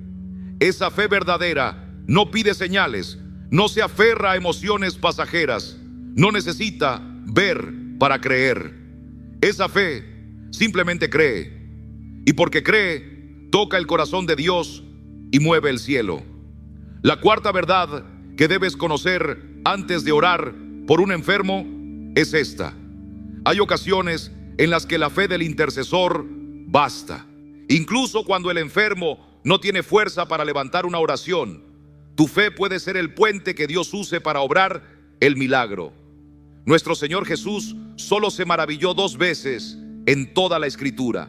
Esa fe verdadera no pide señales, no se aferra a emociones pasajeras, no necesita ver para creer. Esa fe simplemente cree, y porque cree, toca el corazón de Dios y mueve el cielo. La cuarta verdad que debes conocer antes de orar por un enfermo es esta: hay ocasiones en las que la fe del intercesor basta. Incluso cuando el enfermo no tiene fuerza para levantar una oración, tu fe puede ser el puente que Dios use para obrar el milagro. Nuestro Señor Jesús solo se maravilló 2 veces en toda la Escritura,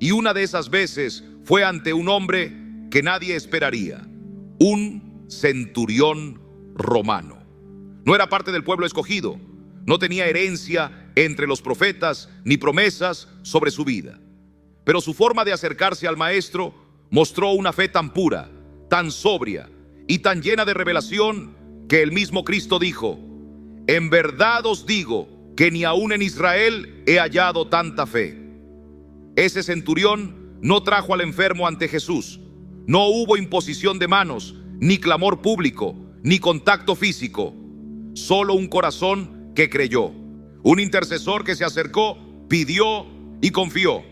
y una de esas veces fue ante un hombre que nadie esperaría, un centurión romano. No era parte del pueblo escogido, no tenía herencia entre los profetas ni promesas sobre su vida, pero su forma de acercarse al maestro mostró una fe tan pura, tan sobria y tan llena de revelación que el mismo Cristo dijo: en verdad os digo que ni aún en Israel he hallado tanta fe. Ese centurión no trajo al enfermo ante Jesús. No hubo imposición de manos, ni clamor público, ni contacto físico. Solo un corazón que creyó. Un intercesor que se acercó, pidió y confió.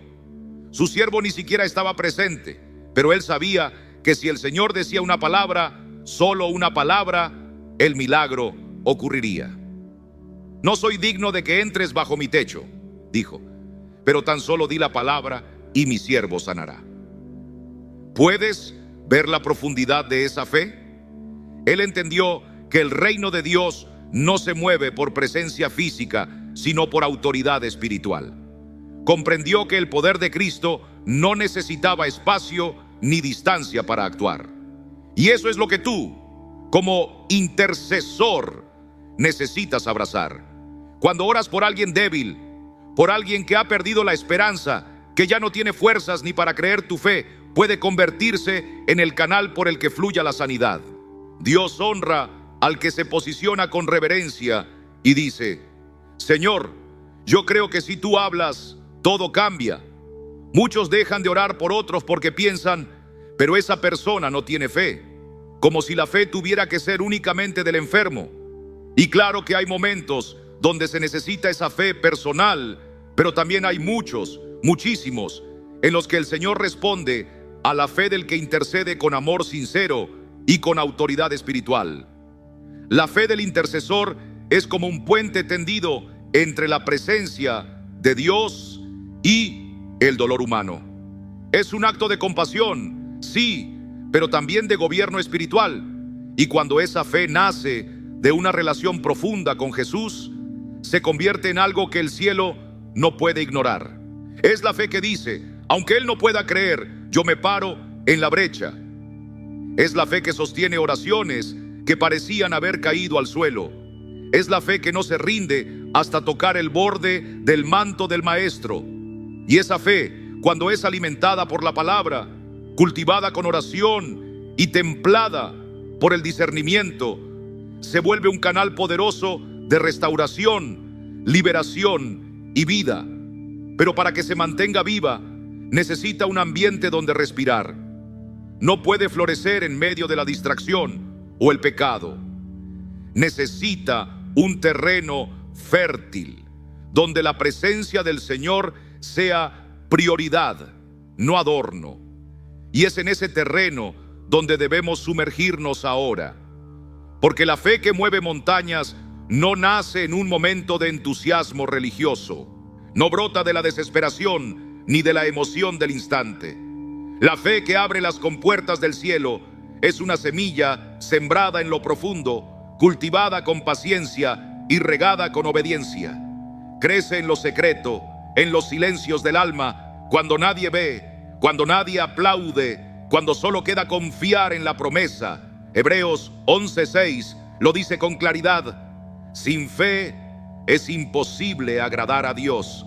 Su siervo ni siquiera estaba presente, pero él sabía que si el Señor decía una palabra, solo una palabra, el milagro ocurriría. No soy digno de que entres bajo mi techo, dijo, pero tan solo di la palabra y mi siervo sanará. ¿Puedes ver la profundidad de esa fe? Él entendió que el reino de Dios no se mueve por presencia física, sino por autoridad espiritual. Comprendió que el poder de Cristo no necesitaba espacio ni distancia para actuar. Y eso es lo que tú, como intercesor, necesitas abrazar. Cuando oras por alguien débil, por alguien que ha perdido la esperanza, que ya no tiene fuerzas ni para creer, tu fe puede convertirse en el canal por el que fluya la sanidad. Dios honra al que se posiciona con reverencia y dice: Señor, yo creo que si tú hablas, todo cambia. Muchos dejan de orar por otros porque piensan, pero esa persona no tiene fe, como si la fe tuviera que ser únicamente del enfermo. Y claro que hay momentos donde se necesita esa fe personal, pero también hay muchísimos, en los que el Señor responde a la fe del que intercede con amor sincero y con autoridad espiritual. La fe del intercesor es como un puente tendido entre la presencia de Dios y el dolor humano. Es un acto de compasión, sí, pero también de gobierno espiritual. Y cuando esa fe nace de una relación profunda con Jesús, se convierte en algo que el cielo no puede ignorar. Es la fe que dice: aunque él no pueda creer, yo me paro en la brecha. Es la fe que sostiene oraciones que parecían haber caído al suelo. Es la fe que no se rinde hasta tocar el borde del manto del Maestro. Y esa fe, cuando es alimentada por la palabra, cultivada con oración y templada por el discernimiento, se vuelve un canal poderoso de restauración, liberación y vida. Pero para que se mantenga viva, necesita un ambiente donde respirar. No puede florecer en medio de la distracción o el pecado. Necesita un terreno fértil, donde la presencia del Señor sea prioridad, no adorno. Y es en ese terreno donde debemos sumergirnos ahora. Porque la fe que mueve montañas no nace en un momento de entusiasmo religioso. No brota de la desesperación ni de la emoción del instante. La fe que abre las compuertas del cielo es una semilla sembrada en lo profundo, cultivada con paciencia y regada con obediencia. Crece en lo secreto, en los silencios del alma, cuando nadie ve, cuando nadie aplaude, cuando solo queda confiar en la promesa. Hebreos 11:6 lo dice con claridad: sin fe es imposible agradar a Dios.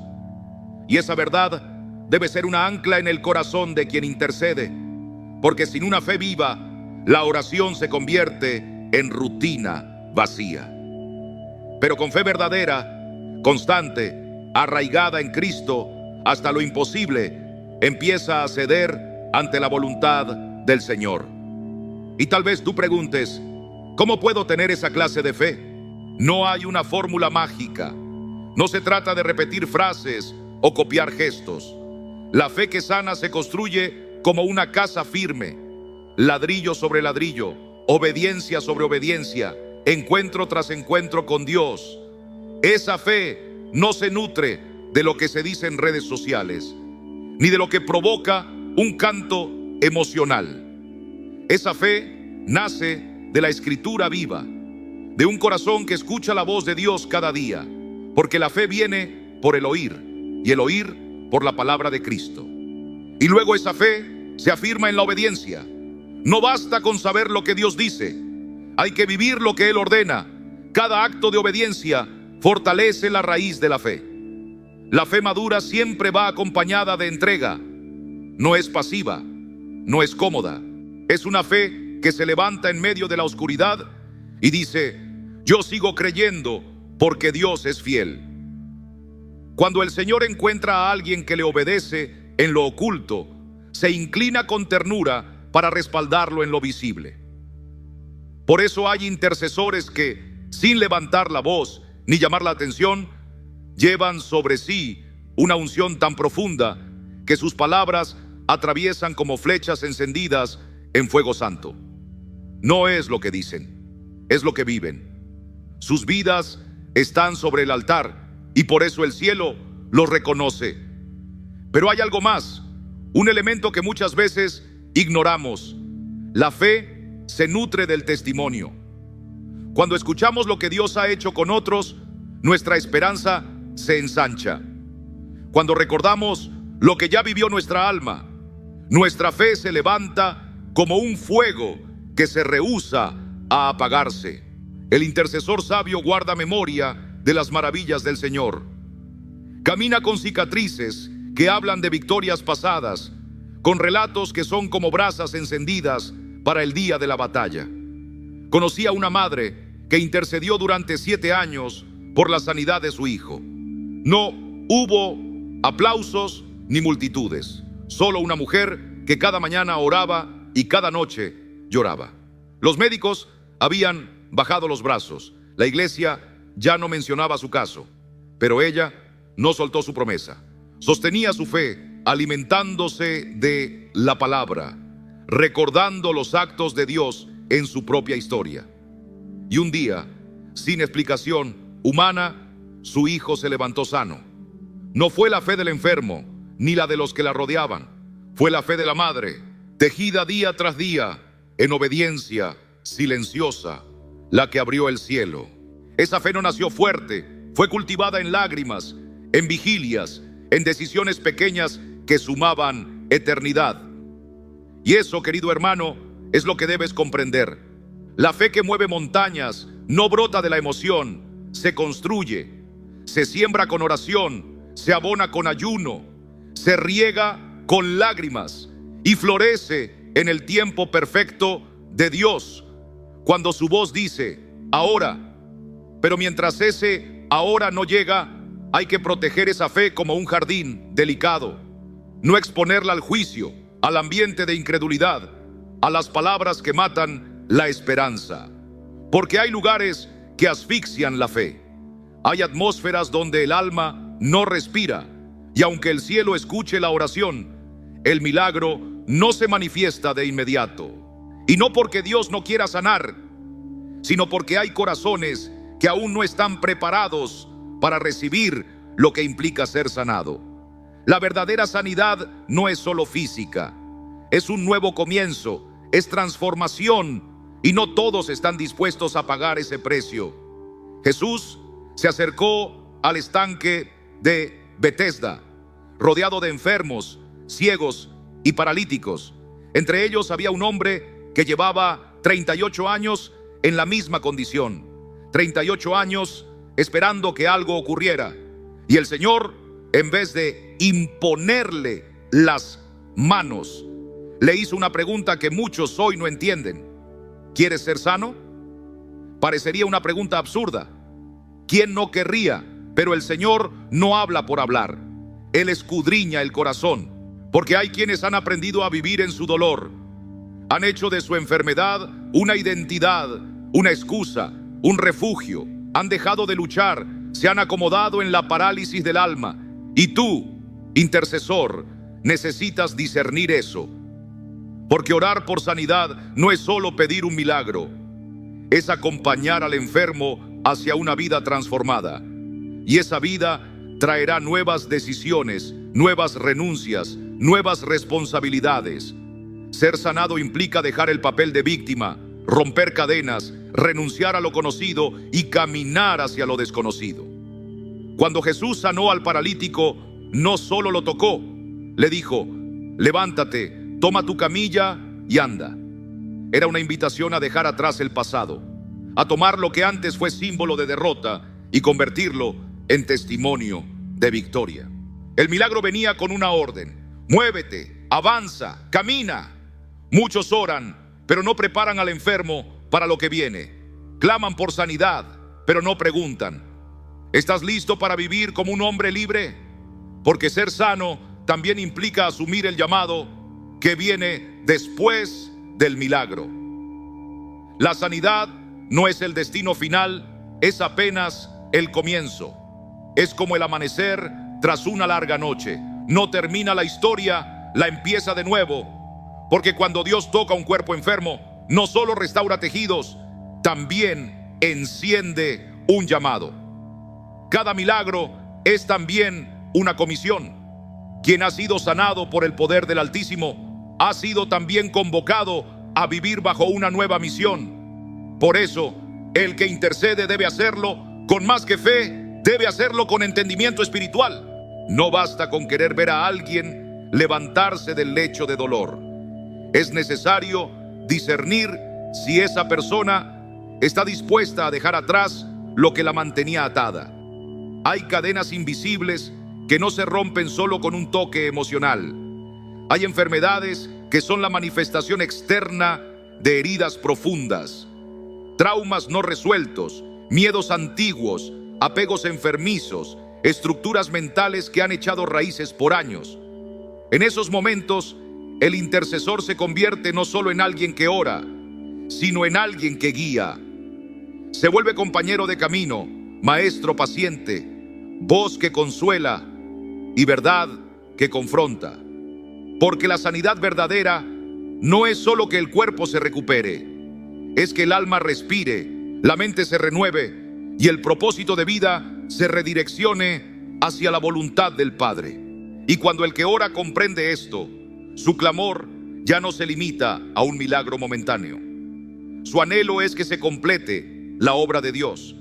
Y esa verdad debe ser una ancla en el corazón de quien intercede, porque sin una fe viva, la oración se convierte en rutina vacía. Pero con fe verdadera, constante, arraigada en Cristo, hasta lo imposible empieza a ceder ante la voluntad del Señor. Y tal vez tú preguntes: ¿cómo puedo tener esa clase de fe? No hay una fórmula mágica. No se trata de repetir frases o copiar gestos. La fe que sana se construye como una casa firme, ladrillo sobre ladrillo, obediencia sobre obediencia, encuentro tras encuentro con Dios. Esa fe no se nutre de lo que se dice en redes sociales, ni de lo que provoca un canto emocional. Esa fe nace de la escritura viva, de un corazón que escucha la voz de Dios cada día, porque la fe viene por el oír, y el oír por la palabra de Cristo. Y luego esa fe se afirma en la obediencia. No basta con saber lo que Dios dice, hay que vivir lo que Él ordena. Cada acto de obediencia fortalece la raíz de la fe. La fe madura siempre va acompañada de entrega. No es pasiva, no es cómoda. Es una fe que se levanta en medio de la oscuridad y dice: yo sigo creyendo porque Dios es fiel. Cuando el Señor encuentra a alguien que le obedece en lo oculto, se inclina con ternura para respaldarlo en lo visible. Por eso hay intercesores que, sin levantar la voz ni llamar la atención, llevan sobre sí una unción tan profunda que sus palabras atraviesan como flechas encendidas en fuego santo. No es lo que dicen, es lo que viven. Sus vidas están sobre el altar y por eso el cielo los reconoce. Pero hay algo más, un elemento que muchas veces ignoramos. La fe se nutre del testimonio. Cuando escuchamos lo que Dios ha hecho con otros, nuestra esperanza se ensancha. Cuando recordamos lo que ya vivió nuestra alma, nuestra fe se levanta como un fuego que se rehúsa a apagarse. El intercesor sabio guarda memoria de las maravillas del Señor. Camina con cicatrices que hablan de victorias pasadas, con relatos que son como brasas encendidas para el día de la batalla. Conocí a una madre que intercedió durante 7 años por la sanidad de su hijo. No hubo aplausos ni multitudes, solo una mujer que cada mañana oraba y cada noche lloraba. Los médicos habían bajado los brazos, la iglesia ya no mencionaba su caso, pero ella no soltó su promesa. Sostenía su fe alimentándose de la palabra, recordando los actos de Dios en su propia historia. Y un día, sin explicación humana, su hijo se levantó sano. No fue la fe del enfermo, ni la de los que la rodeaban. Fue la fe de la madre, tejida día tras día, en obediencia silenciosa, la que abrió el cielo. Esa fe no nació fuerte, fue cultivada en lágrimas, en vigilias, en decisiones pequeñas que sumaban eternidad. Y eso, querido hermano, es lo que debes comprender. La fe que mueve montañas no brota de la emoción, se construye, se siembra con oración, se abona con ayuno, se riega con lágrimas y florece en el tiempo perfecto de Dios, cuando su voz dice: ahora. Pero mientras ese ahora no llega, hay que proteger esa fe como un jardín delicado. no exponerla al juicio, al ambiente de incredulidad, a las palabras que matan la esperanza. Porque hay lugares que asfixian la fe. Hay atmósferas donde el alma no respira, y aunque el cielo escuche la oración, el milagro no se manifiesta de inmediato. Y no porque Dios no quiera sanar, sino porque hay corazones que aún no están preparados para recibir lo que implica ser sanado. La verdadera sanidad no es solo física, es un nuevo comienzo, es transformación, y no todos están dispuestos a pagar ese precio. Jesús se acercó al estanque de Betesda, rodeado de enfermos, ciegos y paralíticos. Entre ellos había un hombre que llevaba 38 años en la misma condición, 38 años esperando que algo ocurriera. Y el Señor, en vez de imponerle las manos, le hizo una pregunta que muchos hoy no entienden. ¿Quieres ser sano? Parecería una pregunta absurda. ¿Quién no querría? Pero el Señor no habla por hablar. Él escudriña el corazón, porque hay quienes han aprendido a vivir en su dolor. Han hecho de su enfermedad una identidad, una excusa, un refugio. Han dejado de luchar, se han acomodado en la parálisis del alma. Y tú, intercesor, necesitas discernir eso. Porque orar por sanidad no es solo pedir un milagro, es acompañar al enfermo hacia una vida transformada. Y esa vida traerá nuevas decisiones, nuevas renuncias, nuevas responsabilidades. Ser sanado implica dejar el papel de víctima, romper cadenas, renunciar a lo conocido y caminar hacia lo desconocido. Cuando Jesús sanó al paralítico, no solo lo tocó, le dijo: levántate, toma tu camilla y anda. Era una invitación a dejar atrás el pasado, a tomar lo que antes fue símbolo de derrota y convertirlo en testimonio de victoria. El milagro venía con una orden: muévete, avanza, camina. Muchos oran, pero no preparan al enfermo para lo que viene. Claman por sanidad, pero no preguntan: ¿estás listo para vivir como un hombre libre? Porque ser sano también implica asumir el llamado que viene después del milagro. La sanidad no es el destino final, es apenas el comienzo. Es como el amanecer tras una larga noche. No termina la historia, la empieza de nuevo. Porque cuando Dios toca un cuerpo enfermo, no solo restaura tejidos, también enciende un llamado. Cada milagro es también una comisión. Quien ha sido sanado por el poder del Altísimo ha sido también convocado a vivir bajo una nueva misión. Por eso, el que intercede debe hacerlo con más que fe, debe hacerlo con entendimiento espiritual. No basta con querer ver a alguien levantarse del lecho de dolor. Es necesario discernir si esa persona está dispuesta a dejar atrás lo que la mantenía atada. Hay cadenas invisibles que no se rompen solo con un toque emocional. Hay enfermedades que son la manifestación externa de heridas profundas, traumas no resueltos, miedos antiguos, apegos enfermizos, estructuras mentales que han echado raíces por años. En esos momentos, el intercesor se convierte no solo en alguien que ora, sino en alguien que guía. Se vuelve compañero de camino, maestro paciente, voz que consuela y verdad que confronta. Porque la sanidad verdadera no es solo que el cuerpo se recupere, es que el alma respire, la mente se renueve y el propósito de vida se redireccione hacia la voluntad del Padre. Y cuando el que ora comprende esto, su clamor ya no se limita a un milagro momentáneo. Su anhelo es que se complete la obra de Dios,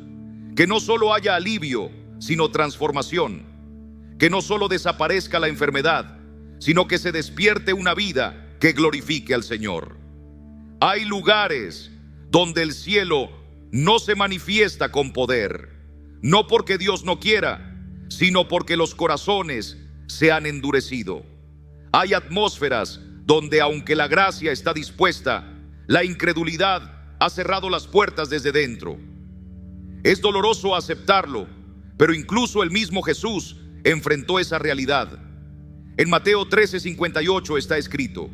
que no solo haya alivio, sino transformación, que no solo desaparezca la enfermedad, sino que se despierte una vida que glorifique al Señor. Hay lugares donde el cielo no se manifiesta con poder, no porque Dios no quiera, sino porque los corazones se han endurecido. Hay atmósferas donde, aunque la gracia está dispuesta, la incredulidad ha cerrado las puertas desde dentro. Es doloroso aceptarlo, pero incluso el mismo Jesús enfrentó esa realidad. En Mateo 13:58 está escrito: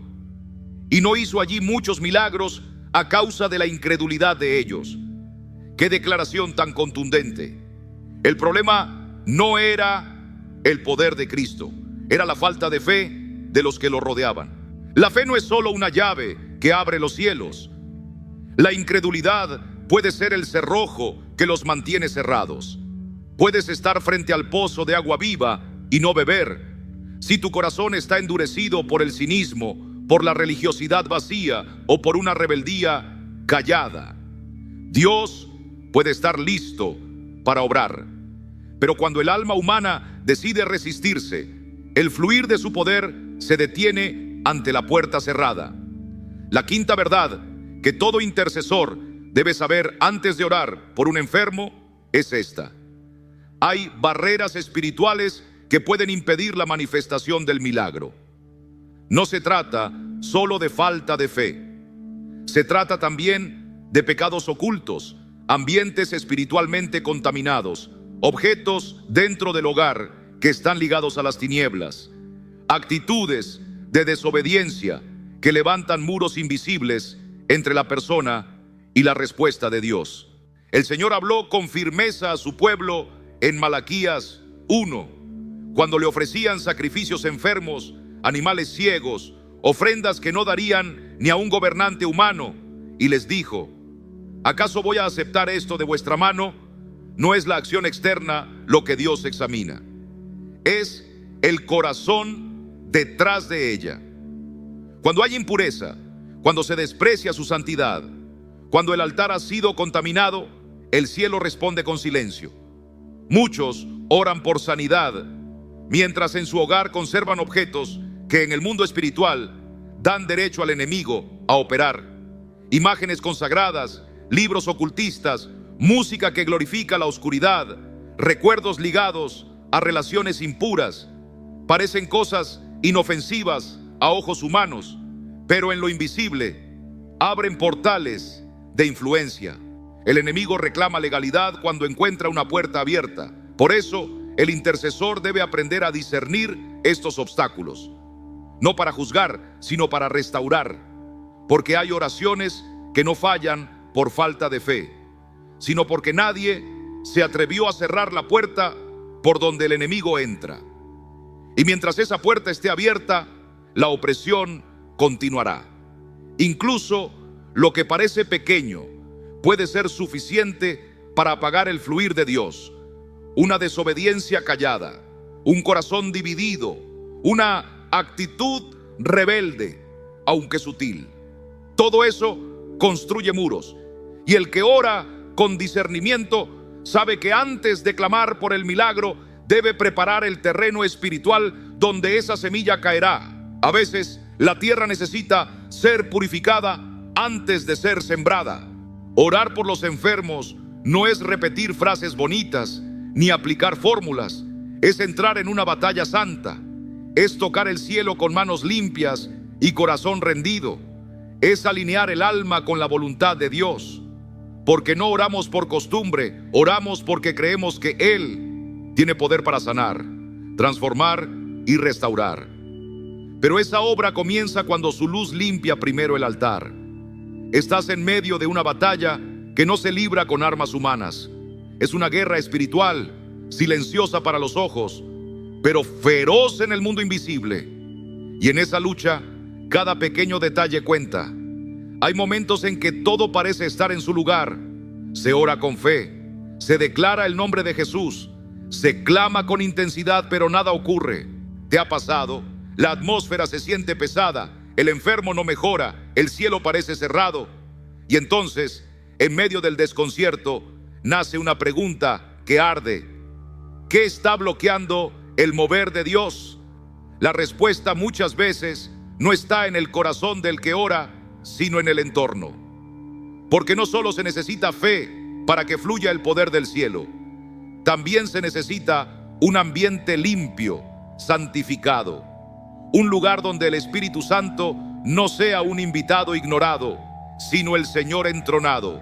y no hizo allí muchos milagros a causa de la incredulidad de ellos. ¡Qué declaración tan contundente! El problema no era el poder de Cristo, era la falta de fe de los que lo rodeaban. La fe no es solo una llave que abre los cielos. La incredulidad puede ser el cerrojo que los mantiene cerrados. Puedes estar frente al pozo de agua viva y no beber. Si tu corazón está endurecido por el cinismo, por la religiosidad vacía o por una rebeldía callada, Dios puede estar listo para obrar. Pero cuando el alma humana decide resistirse, el fluir de su poder se detiene ante la puerta cerrada. La quinta verdad que todo intercesor debe saber antes de orar por un enfermo es esta: hay barreras espirituales que pueden impedir la manifestación del milagro. No se trata solo de falta de fe. Se trata también de pecados ocultos, ambientes espiritualmente contaminados, objetos dentro del hogar que están ligados a las tinieblas, actitudes de desobediencia que levantan muros invisibles entre la persona y la respuesta de Dios. El Señor habló con firmeza a su pueblo en Malaquías 1, cuando le ofrecían sacrificios enfermos, animales ciegos, ofrendas que no darían ni a un gobernante humano, y les dijo: ¿acaso voy a aceptar esto de vuestra mano? No es la acción externa lo que Dios examina, es el corazón detrás de ella. Cuando hay impureza, cuando se desprecia su santidad, cuando el altar ha sido contaminado, el cielo responde con silencio. Muchos oran por sanidad, mientras en su hogar conservan objetos que en el mundo espiritual dan derecho al enemigo a operar. Imágenes consagradas, libros ocultistas, música que glorifica la oscuridad, recuerdos ligados a relaciones impuras. Parecen cosas inofensivas a ojos humanos, pero en lo invisible abren portales de influencia. El enemigo reclama legalidad cuando encuentra una puerta abierta. Por eso, el intercesor debe aprender a discernir estos obstáculos, no para juzgar, sino para restaurar, porque hay oraciones que no fallan por falta de fe, sino porque nadie se atrevió a cerrar la puerta por donde el enemigo entra. Y mientras esa puerta esté abierta, la opresión continuará. Incluso lo que parece pequeño puede ser suficiente para apagar el fluir de Dios. Una desobediencia callada, un corazón dividido, una actitud rebelde, aunque sutil. Todo eso construye muros. Y el que ora con discernimiento sabe que antes de clamar por el milagro debe preparar el terreno espiritual donde esa semilla caerá. A veces la tierra necesita ser purificada antes de ser sembrada. Orar por los enfermos no es repetir frases bonitas ni aplicar fórmulas. Es entrar en una batalla santa. Es tocar el cielo con manos limpias y corazón rendido. Es alinear el alma con la voluntad de Dios. Porque no oramos por costumbre, oramos porque creemos que Él tiene poder para sanar, transformar y restaurar. Pero esa obra comienza cuando su luz limpia primero el altar. Estás en medio de una batalla que no se libra con armas humanas. Es una guerra espiritual, silenciosa para los ojos, pero feroz en el mundo invisible. Y en esa lucha, cada pequeño detalle cuenta. Hay momentos en que todo parece estar en su lugar. Se ora con fe, se declara el nombre de Jesús, se clama con intensidad, pero nada ocurre. ¿Te ha pasado? La atmósfera se siente pesada, el enfermo no mejora, el cielo parece cerrado. Y entonces, en medio del desconcierto, nace una pregunta que arde. ¿Qué está bloqueando el mover de Dios? La respuesta muchas veces no está en el corazón del que ora, sino en el entorno. Porque no solo se necesita fe para que fluya el poder del cielo, también se necesita un ambiente limpio, santificado, un lugar donde el Espíritu Santo no sea un invitado ignorado, sino el Señor entronado.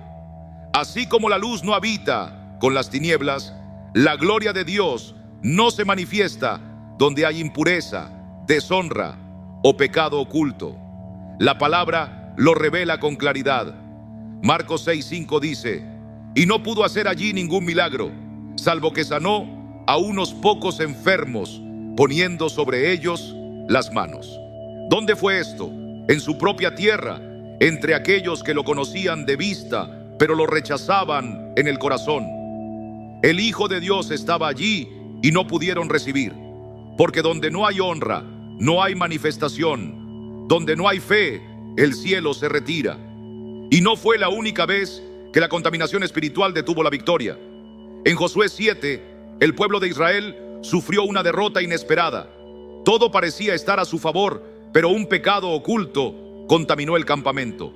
Así como la luz no habita con las tinieblas, la gloria de Dios no se manifiesta donde hay impureza, deshonra o pecado oculto. La palabra lo revela con claridad. Marcos 6:5 dice: y no pudo hacer allí ningún milagro, salvo que sanó a unos pocos enfermos, poniendo sobre ellos las manos. ¿Dónde fue esto? En su propia tierra, entre aquellos que lo conocían de vista, pero lo rechazaban en el corazón. El Hijo de Dios estaba allí y no pudieron recibir, porque donde no hay honra, no hay manifestación. Donde no hay fe, el cielo se retira. Y no fue la única vez que la contaminación espiritual detuvo la victoria. En Josué 7, el pueblo de Israel sufrió una derrota inesperada. Todo parecía estar a su favor, pero un pecado oculto contaminó el campamento.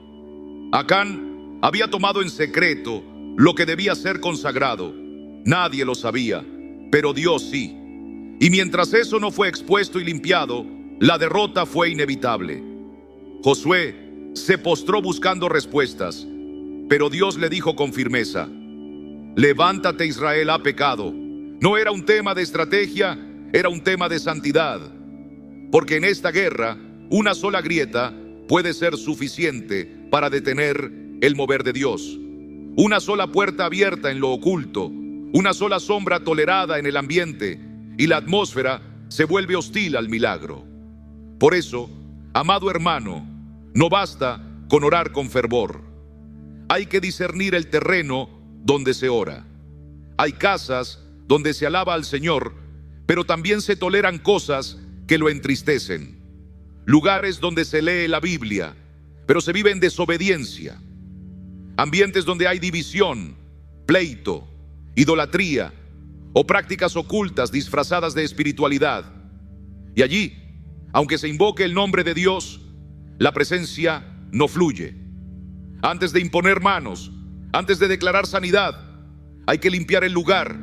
Acán había tomado en secreto lo que debía ser consagrado. Nadie lo sabía, pero Dios sí. Y mientras eso no fue expuesto y limpiado, la derrota fue inevitable. Josué se postró buscando respuestas, pero Dios le dijo con firmeza: levántate, Israel ha pecado. No era un tema de estrategia, era un tema de santidad. Porque en esta guerra, una sola grieta puede ser suficiente para detener el mover de Dios. Una sola puerta abierta en lo oculto, una sola sombra tolerada en el ambiente, y la atmósfera se vuelve hostil al milagro. Por eso, amado hermano, no basta con orar con fervor. Hay que discernir el terreno donde se ora. Hay casas donde se alaba al Señor, pero también se toleran cosas que lo entristecen. Lugares donde se lee la Biblia, pero se vive en desobediencia. Ambientes donde hay división, pleito, idolatría o prácticas ocultas disfrazadas de espiritualidad. Y allí, aunque se invoque el nombre de Dios, la presencia no fluye. Antes de imponer manos, antes de declarar sanidad, hay que limpiar el lugar,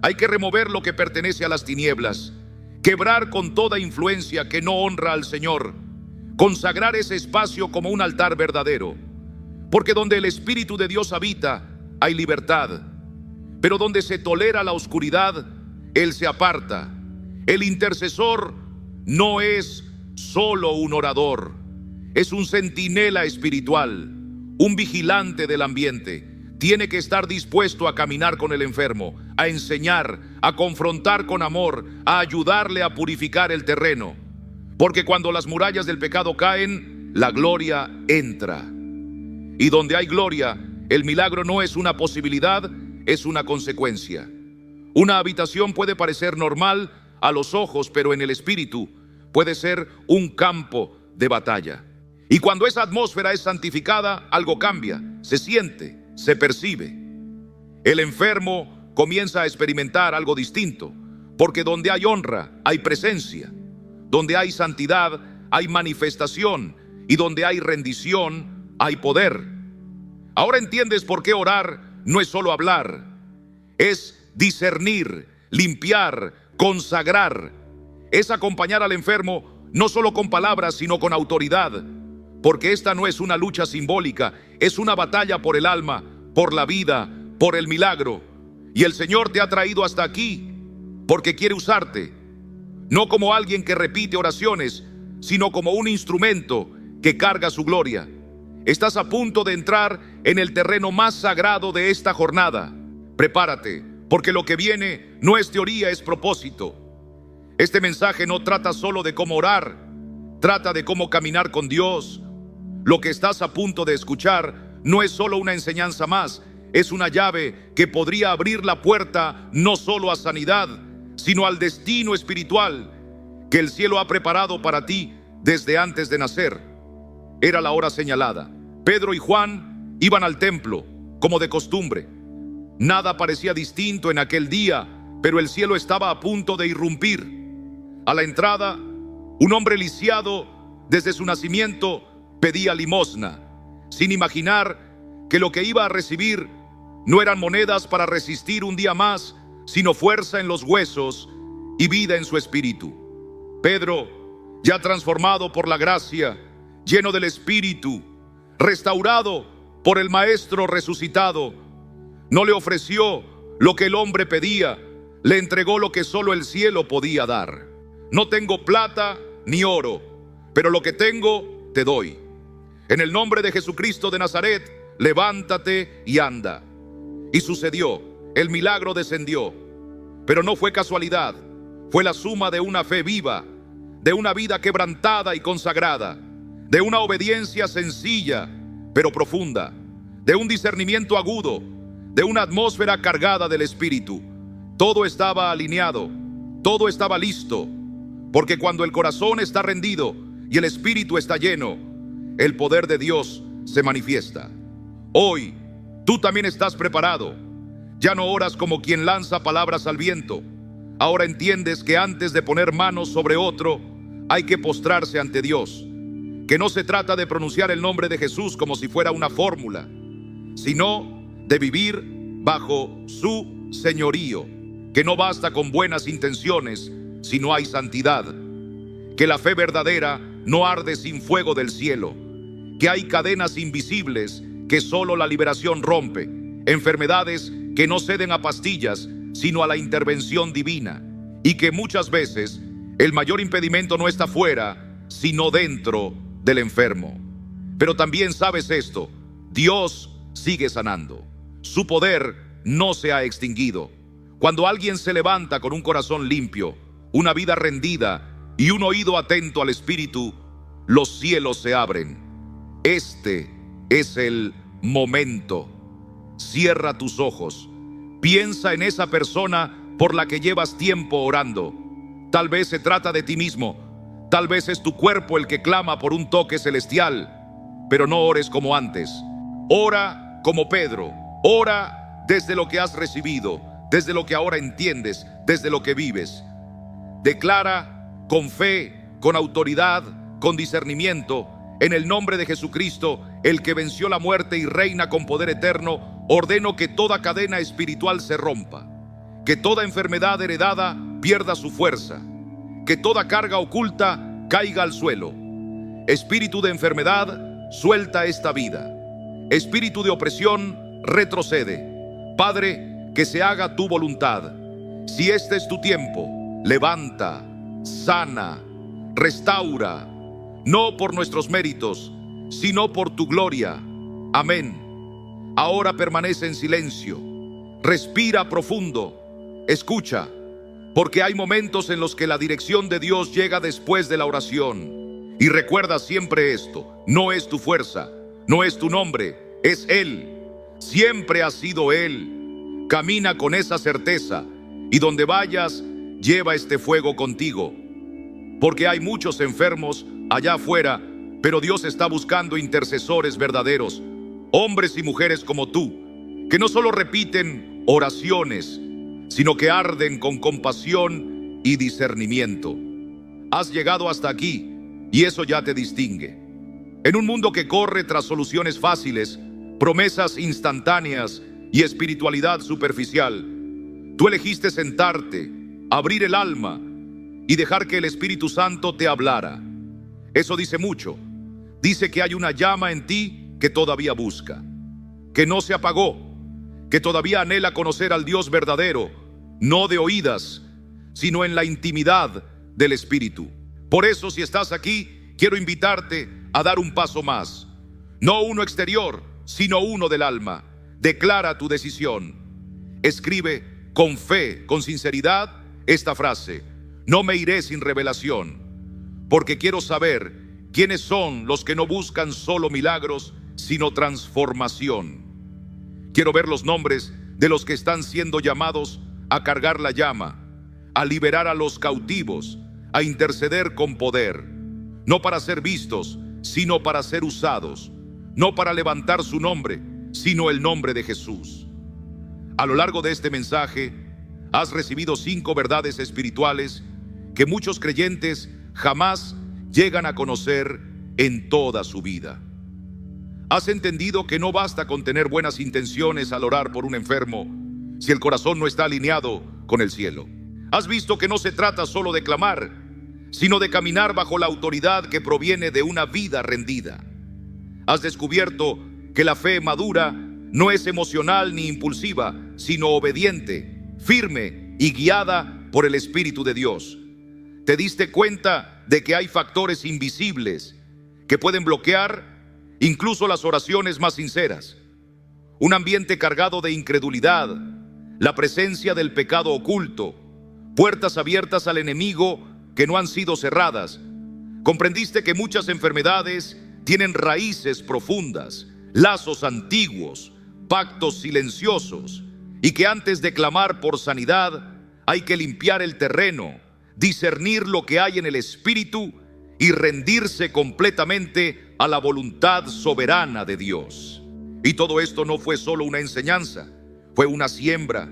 hay que remover lo que pertenece a las tinieblas, quebrar con toda influencia que no honra al Señor, consagrar ese espacio como un altar verdadero, porque donde el Espíritu de Dios habita, hay libertad, pero donde se tolera la oscuridad, Él se aparta. El intercesor no es solo un orador, es un centinela espiritual, un vigilante del ambiente. Tiene que estar dispuesto a caminar con el enfermo, a enseñar, a confrontar con amor, a ayudarle a purificar el terreno. Porque cuando las murallas del pecado caen, la gloria entra. Y donde hay gloria, el milagro no es una posibilidad, es una consecuencia. Una habitación puede parecer normal a los ojos, pero en el espíritu puede ser un campo de batalla. Y cuando esa atmósfera es santificada, algo cambia, se siente, se percibe. El enfermo comienza a experimentar algo distinto, porque donde hay honra, hay presencia. Donde hay santidad, hay manifestación. Y donde hay rendición, hay poder. Ahora entiendes por qué orar no es solo hablar, es discernir, limpiar, consagrar. Es acompañar al enfermo no solo con palabras, sino con autoridad. Porque esta no es una lucha simbólica, es una batalla por el alma, por la vida, por el milagro. Y el Señor te ha traído hasta aquí porque quiere usarte, no como alguien que repite oraciones, sino como un instrumento que carga su gloria. Estás a punto de entrar en el terreno más sagrado de esta jornada. Prepárate, porque lo que viene no es teoría, es propósito. Este mensaje no trata solo de cómo orar, trata de cómo caminar con Dios. Lo que estás a punto de escuchar no es solo una enseñanza más, es una llave que podría abrir la puerta no solo a sanidad, sino al destino espiritual que el cielo ha preparado para ti desde antes de nacer. Era la hora señalada. Pedro y Juan iban al templo, como de costumbre. Nada parecía distinto en aquel día, pero el cielo estaba a punto de irrumpir. A la entrada, un hombre lisiado desde su nacimiento pedía limosna, sin imaginar que lo que iba a recibir no eran monedas para resistir un día más, sino fuerza en los huesos y vida en su espíritu. Pedro, ya transformado por la gracia, lleno del Espíritu, restaurado por el Maestro resucitado, no le ofreció lo que el hombre pedía, le entregó lo que solo el cielo podía dar. No tengo plata ni oro, pero lo que tengo te doy. En el nombre de Jesucristo de Nazaret, levántate y anda. Y sucedió, el milagro descendió, pero no fue casualidad, fue la suma de una fe viva, de una vida quebrantada y consagrada, de una obediencia sencilla pero profunda, de un discernimiento agudo, de una atmósfera cargada del Espíritu. Todo estaba alineado, todo estaba listo, porque cuando el corazón está rendido y el Espíritu está lleno, el poder de Dios se manifiesta. Hoy, tú también estás preparado. Ya no oras como quien lanza palabras al viento. Ahora entiendes que antes de poner manos sobre otro, hay que postrarse ante Dios. Que no se trata de pronunciar el nombre de Jesús como si fuera una fórmula, sino de vivir bajo su señorío. Que no basta con buenas intenciones si no hay santidad. Que la fe verdadera no arde sin fuego del cielo. Que hay cadenas invisibles que solo la liberación rompe. Enfermedades que no ceden a pastillas, sino a la intervención divina. Y que muchas veces el mayor impedimento no está fuera, sino dentro del enfermo. Pero también sabes esto: Dios sigue sanando. Su poder no se ha extinguido. Cuando alguien se levanta con un corazón limpio, una vida rendida y un oído atento al Espíritu, los cielos se abren. Este es el momento. Cierra tus ojos. Piensa en esa persona por la que llevas tiempo orando. Tal vez se trata de ti mismo. Tal vez es tu cuerpo el que clama por un toque celestial. Pero no ores como antes. Ora como Pedro. Ora desde lo que has recibido, desde lo que ahora entiendes, desde lo que vives. Declara con fe, con autoridad, con discernimiento: en el nombre de Jesucristo, el que venció la muerte y reina con poder eterno, ordeno que toda cadena espiritual se rompa, que toda enfermedad heredada pierda su fuerza, que toda carga oculta caiga al suelo. Espíritu de enfermedad, suelta esta vida. Espíritu de opresión, retrocede. Padre, que se haga tu voluntad. Si este es tu tiempo, levanta, sana, restaura, no por nuestros méritos, sino por tu gloria. Amén. Ahora permanece en silencio, respira profundo, escucha, porque hay momentos en los que la dirección de Dios llega después de la oración. Y recuerda siempre esto: no es tu fuerza, no es tu nombre, es Él. Siempre ha sido Él. Camina con esa certeza, y donde vayas, lleva este fuego contigo. Porque hay muchos enfermos allá afuera, pero Dios está buscando intercesores verdaderos, hombres y mujeres como tú, que no solo repiten oraciones, sino que arden con compasión y discernimiento. Has llegado hasta aquí, y eso ya te distingue. En un mundo que corre tras soluciones fáciles, promesas instantáneas y espiritualidad superficial, tú elegiste sentarte, abrir el alma y dejar que el Espíritu Santo te hablara. Eso dice mucho. Dice que hay una llama en ti que todavía busca, que no se apagó, que todavía anhela conocer al Dios verdadero, no de oídas, sino en la intimidad del Espíritu. Por eso, si estás aquí, quiero invitarte a dar un paso más. No uno exterior, sino uno del alma. Declara tu decisión. Escribe con fe, con sinceridad, esta frase: no me iré sin revelación, porque quiero saber quiénes son los que no buscan solo milagros, sino transformación. Quiero ver los nombres de los que están siendo llamados a cargar la llama, a liberar a los cautivos, a interceder con poder, no para ser vistos, sino para ser usados, no para levantar su nombre, sino el nombre de Jesús. A lo largo de este mensaje, has recibido 5 verdades espirituales que muchos creyentes jamás llegan a conocer en toda su vida. Has entendido que no basta con tener buenas intenciones al orar por un enfermo si el corazón no está alineado con el cielo. Has visto que no se trata solo de clamar, sino de caminar bajo la autoridad que proviene de una vida rendida. Has descubierto que la fe madura no es emocional ni impulsiva, sino obediente, firme y guiada por el Espíritu de Dios. Te diste cuenta de que hay factores invisibles que pueden bloquear incluso las oraciones más sinceras. Un ambiente cargado de incredulidad, la presencia del pecado oculto, puertas abiertas al enemigo que no han sido cerradas. Comprendiste que muchas enfermedades tienen raíces profundas, lazos antiguos, pactos silenciosos, y que antes de clamar por sanidad hay que limpiar el terreno, discernir lo que hay en el espíritu y rendirse completamente a la voluntad soberana de Dios. Y todo esto no fue solo una enseñanza, fue una siembra,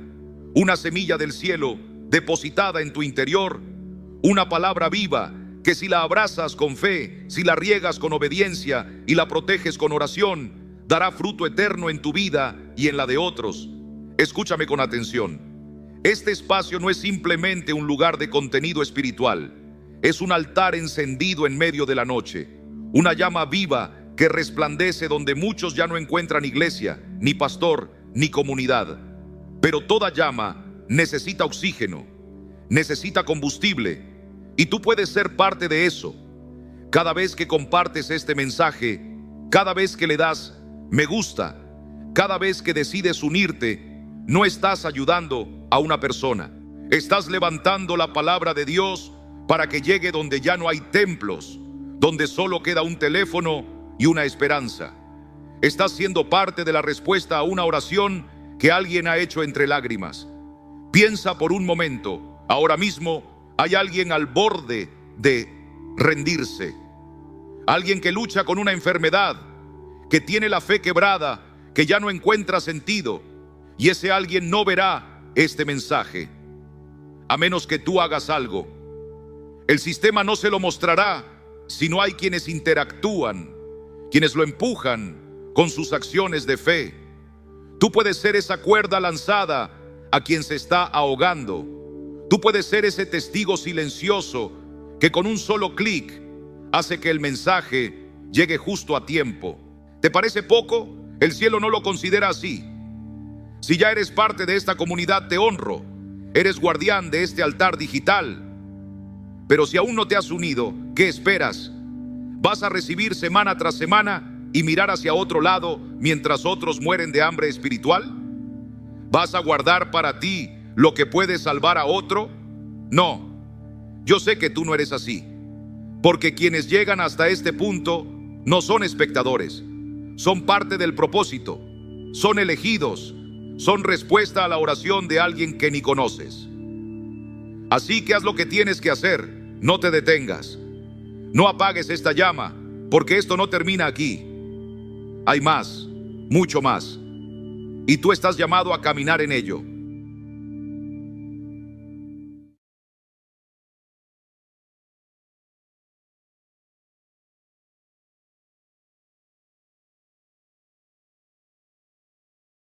una semilla del cielo depositada en tu interior, una palabra viva que si la abrazas con fe, si la riegas con obediencia y la proteges con oración, dará fruto eterno en tu vida y en la de otros. Escúchame con atención. Este espacio no es simplemente un lugar de contenido espiritual, es un altar encendido en medio de la noche, una llama viva que resplandece donde muchos ya no encuentran iglesia, ni pastor, ni comunidad. Pero toda llama necesita oxígeno, necesita combustible, y tú puedes ser parte de eso. Cada vez que compartes este mensaje, cada vez que le das me gusta, cada vez que decides unirte, no estás ayudando a una persona, estás levantando la palabra de Dios para que llegue donde ya no hay templos, donde solo queda un teléfono y una esperanza. Estás siendo parte de la respuesta a una oración que alguien ha hecho entre lágrimas. Piensa por un momento, ahora mismo hay alguien al borde de rendirse, alguien que lucha con una enfermedad, que tiene la fe quebrada, que ya no encuentra sentido, y ese alguien no verá este mensaje, a menos que tú hagas algo. El sistema no se lo mostrará si no hay quienes interactúan, quienes lo empujan con sus acciones de fe. Tú puedes ser esa cuerda lanzada a quien se está ahogando. Tú puedes ser ese testigo silencioso que con un solo clic hace que el mensaje llegue justo a tiempo. ¿Te parece poco? El cielo no lo considera así. Si ya eres parte de esta comunidad, te honro. Eres guardián de este altar digital. Pero si aún no te has unido, ¿qué esperas? ¿Vas a recibir semana tras semana y mirar hacia otro lado mientras otros mueren de hambre espiritual? ¿Vas a guardar para ti lo que puede salvar a otro? No, yo sé que tú no eres así, porque quienes llegan hasta este punto no son espectadores, son parte del propósito, son elegidos, son respuesta a la oración de alguien que ni conoces. Así que haz lo que tienes que hacer, no te detengas, no apagues esta llama, porque esto no termina aquí. Hay más, mucho más, y tú estás llamado a caminar en ello.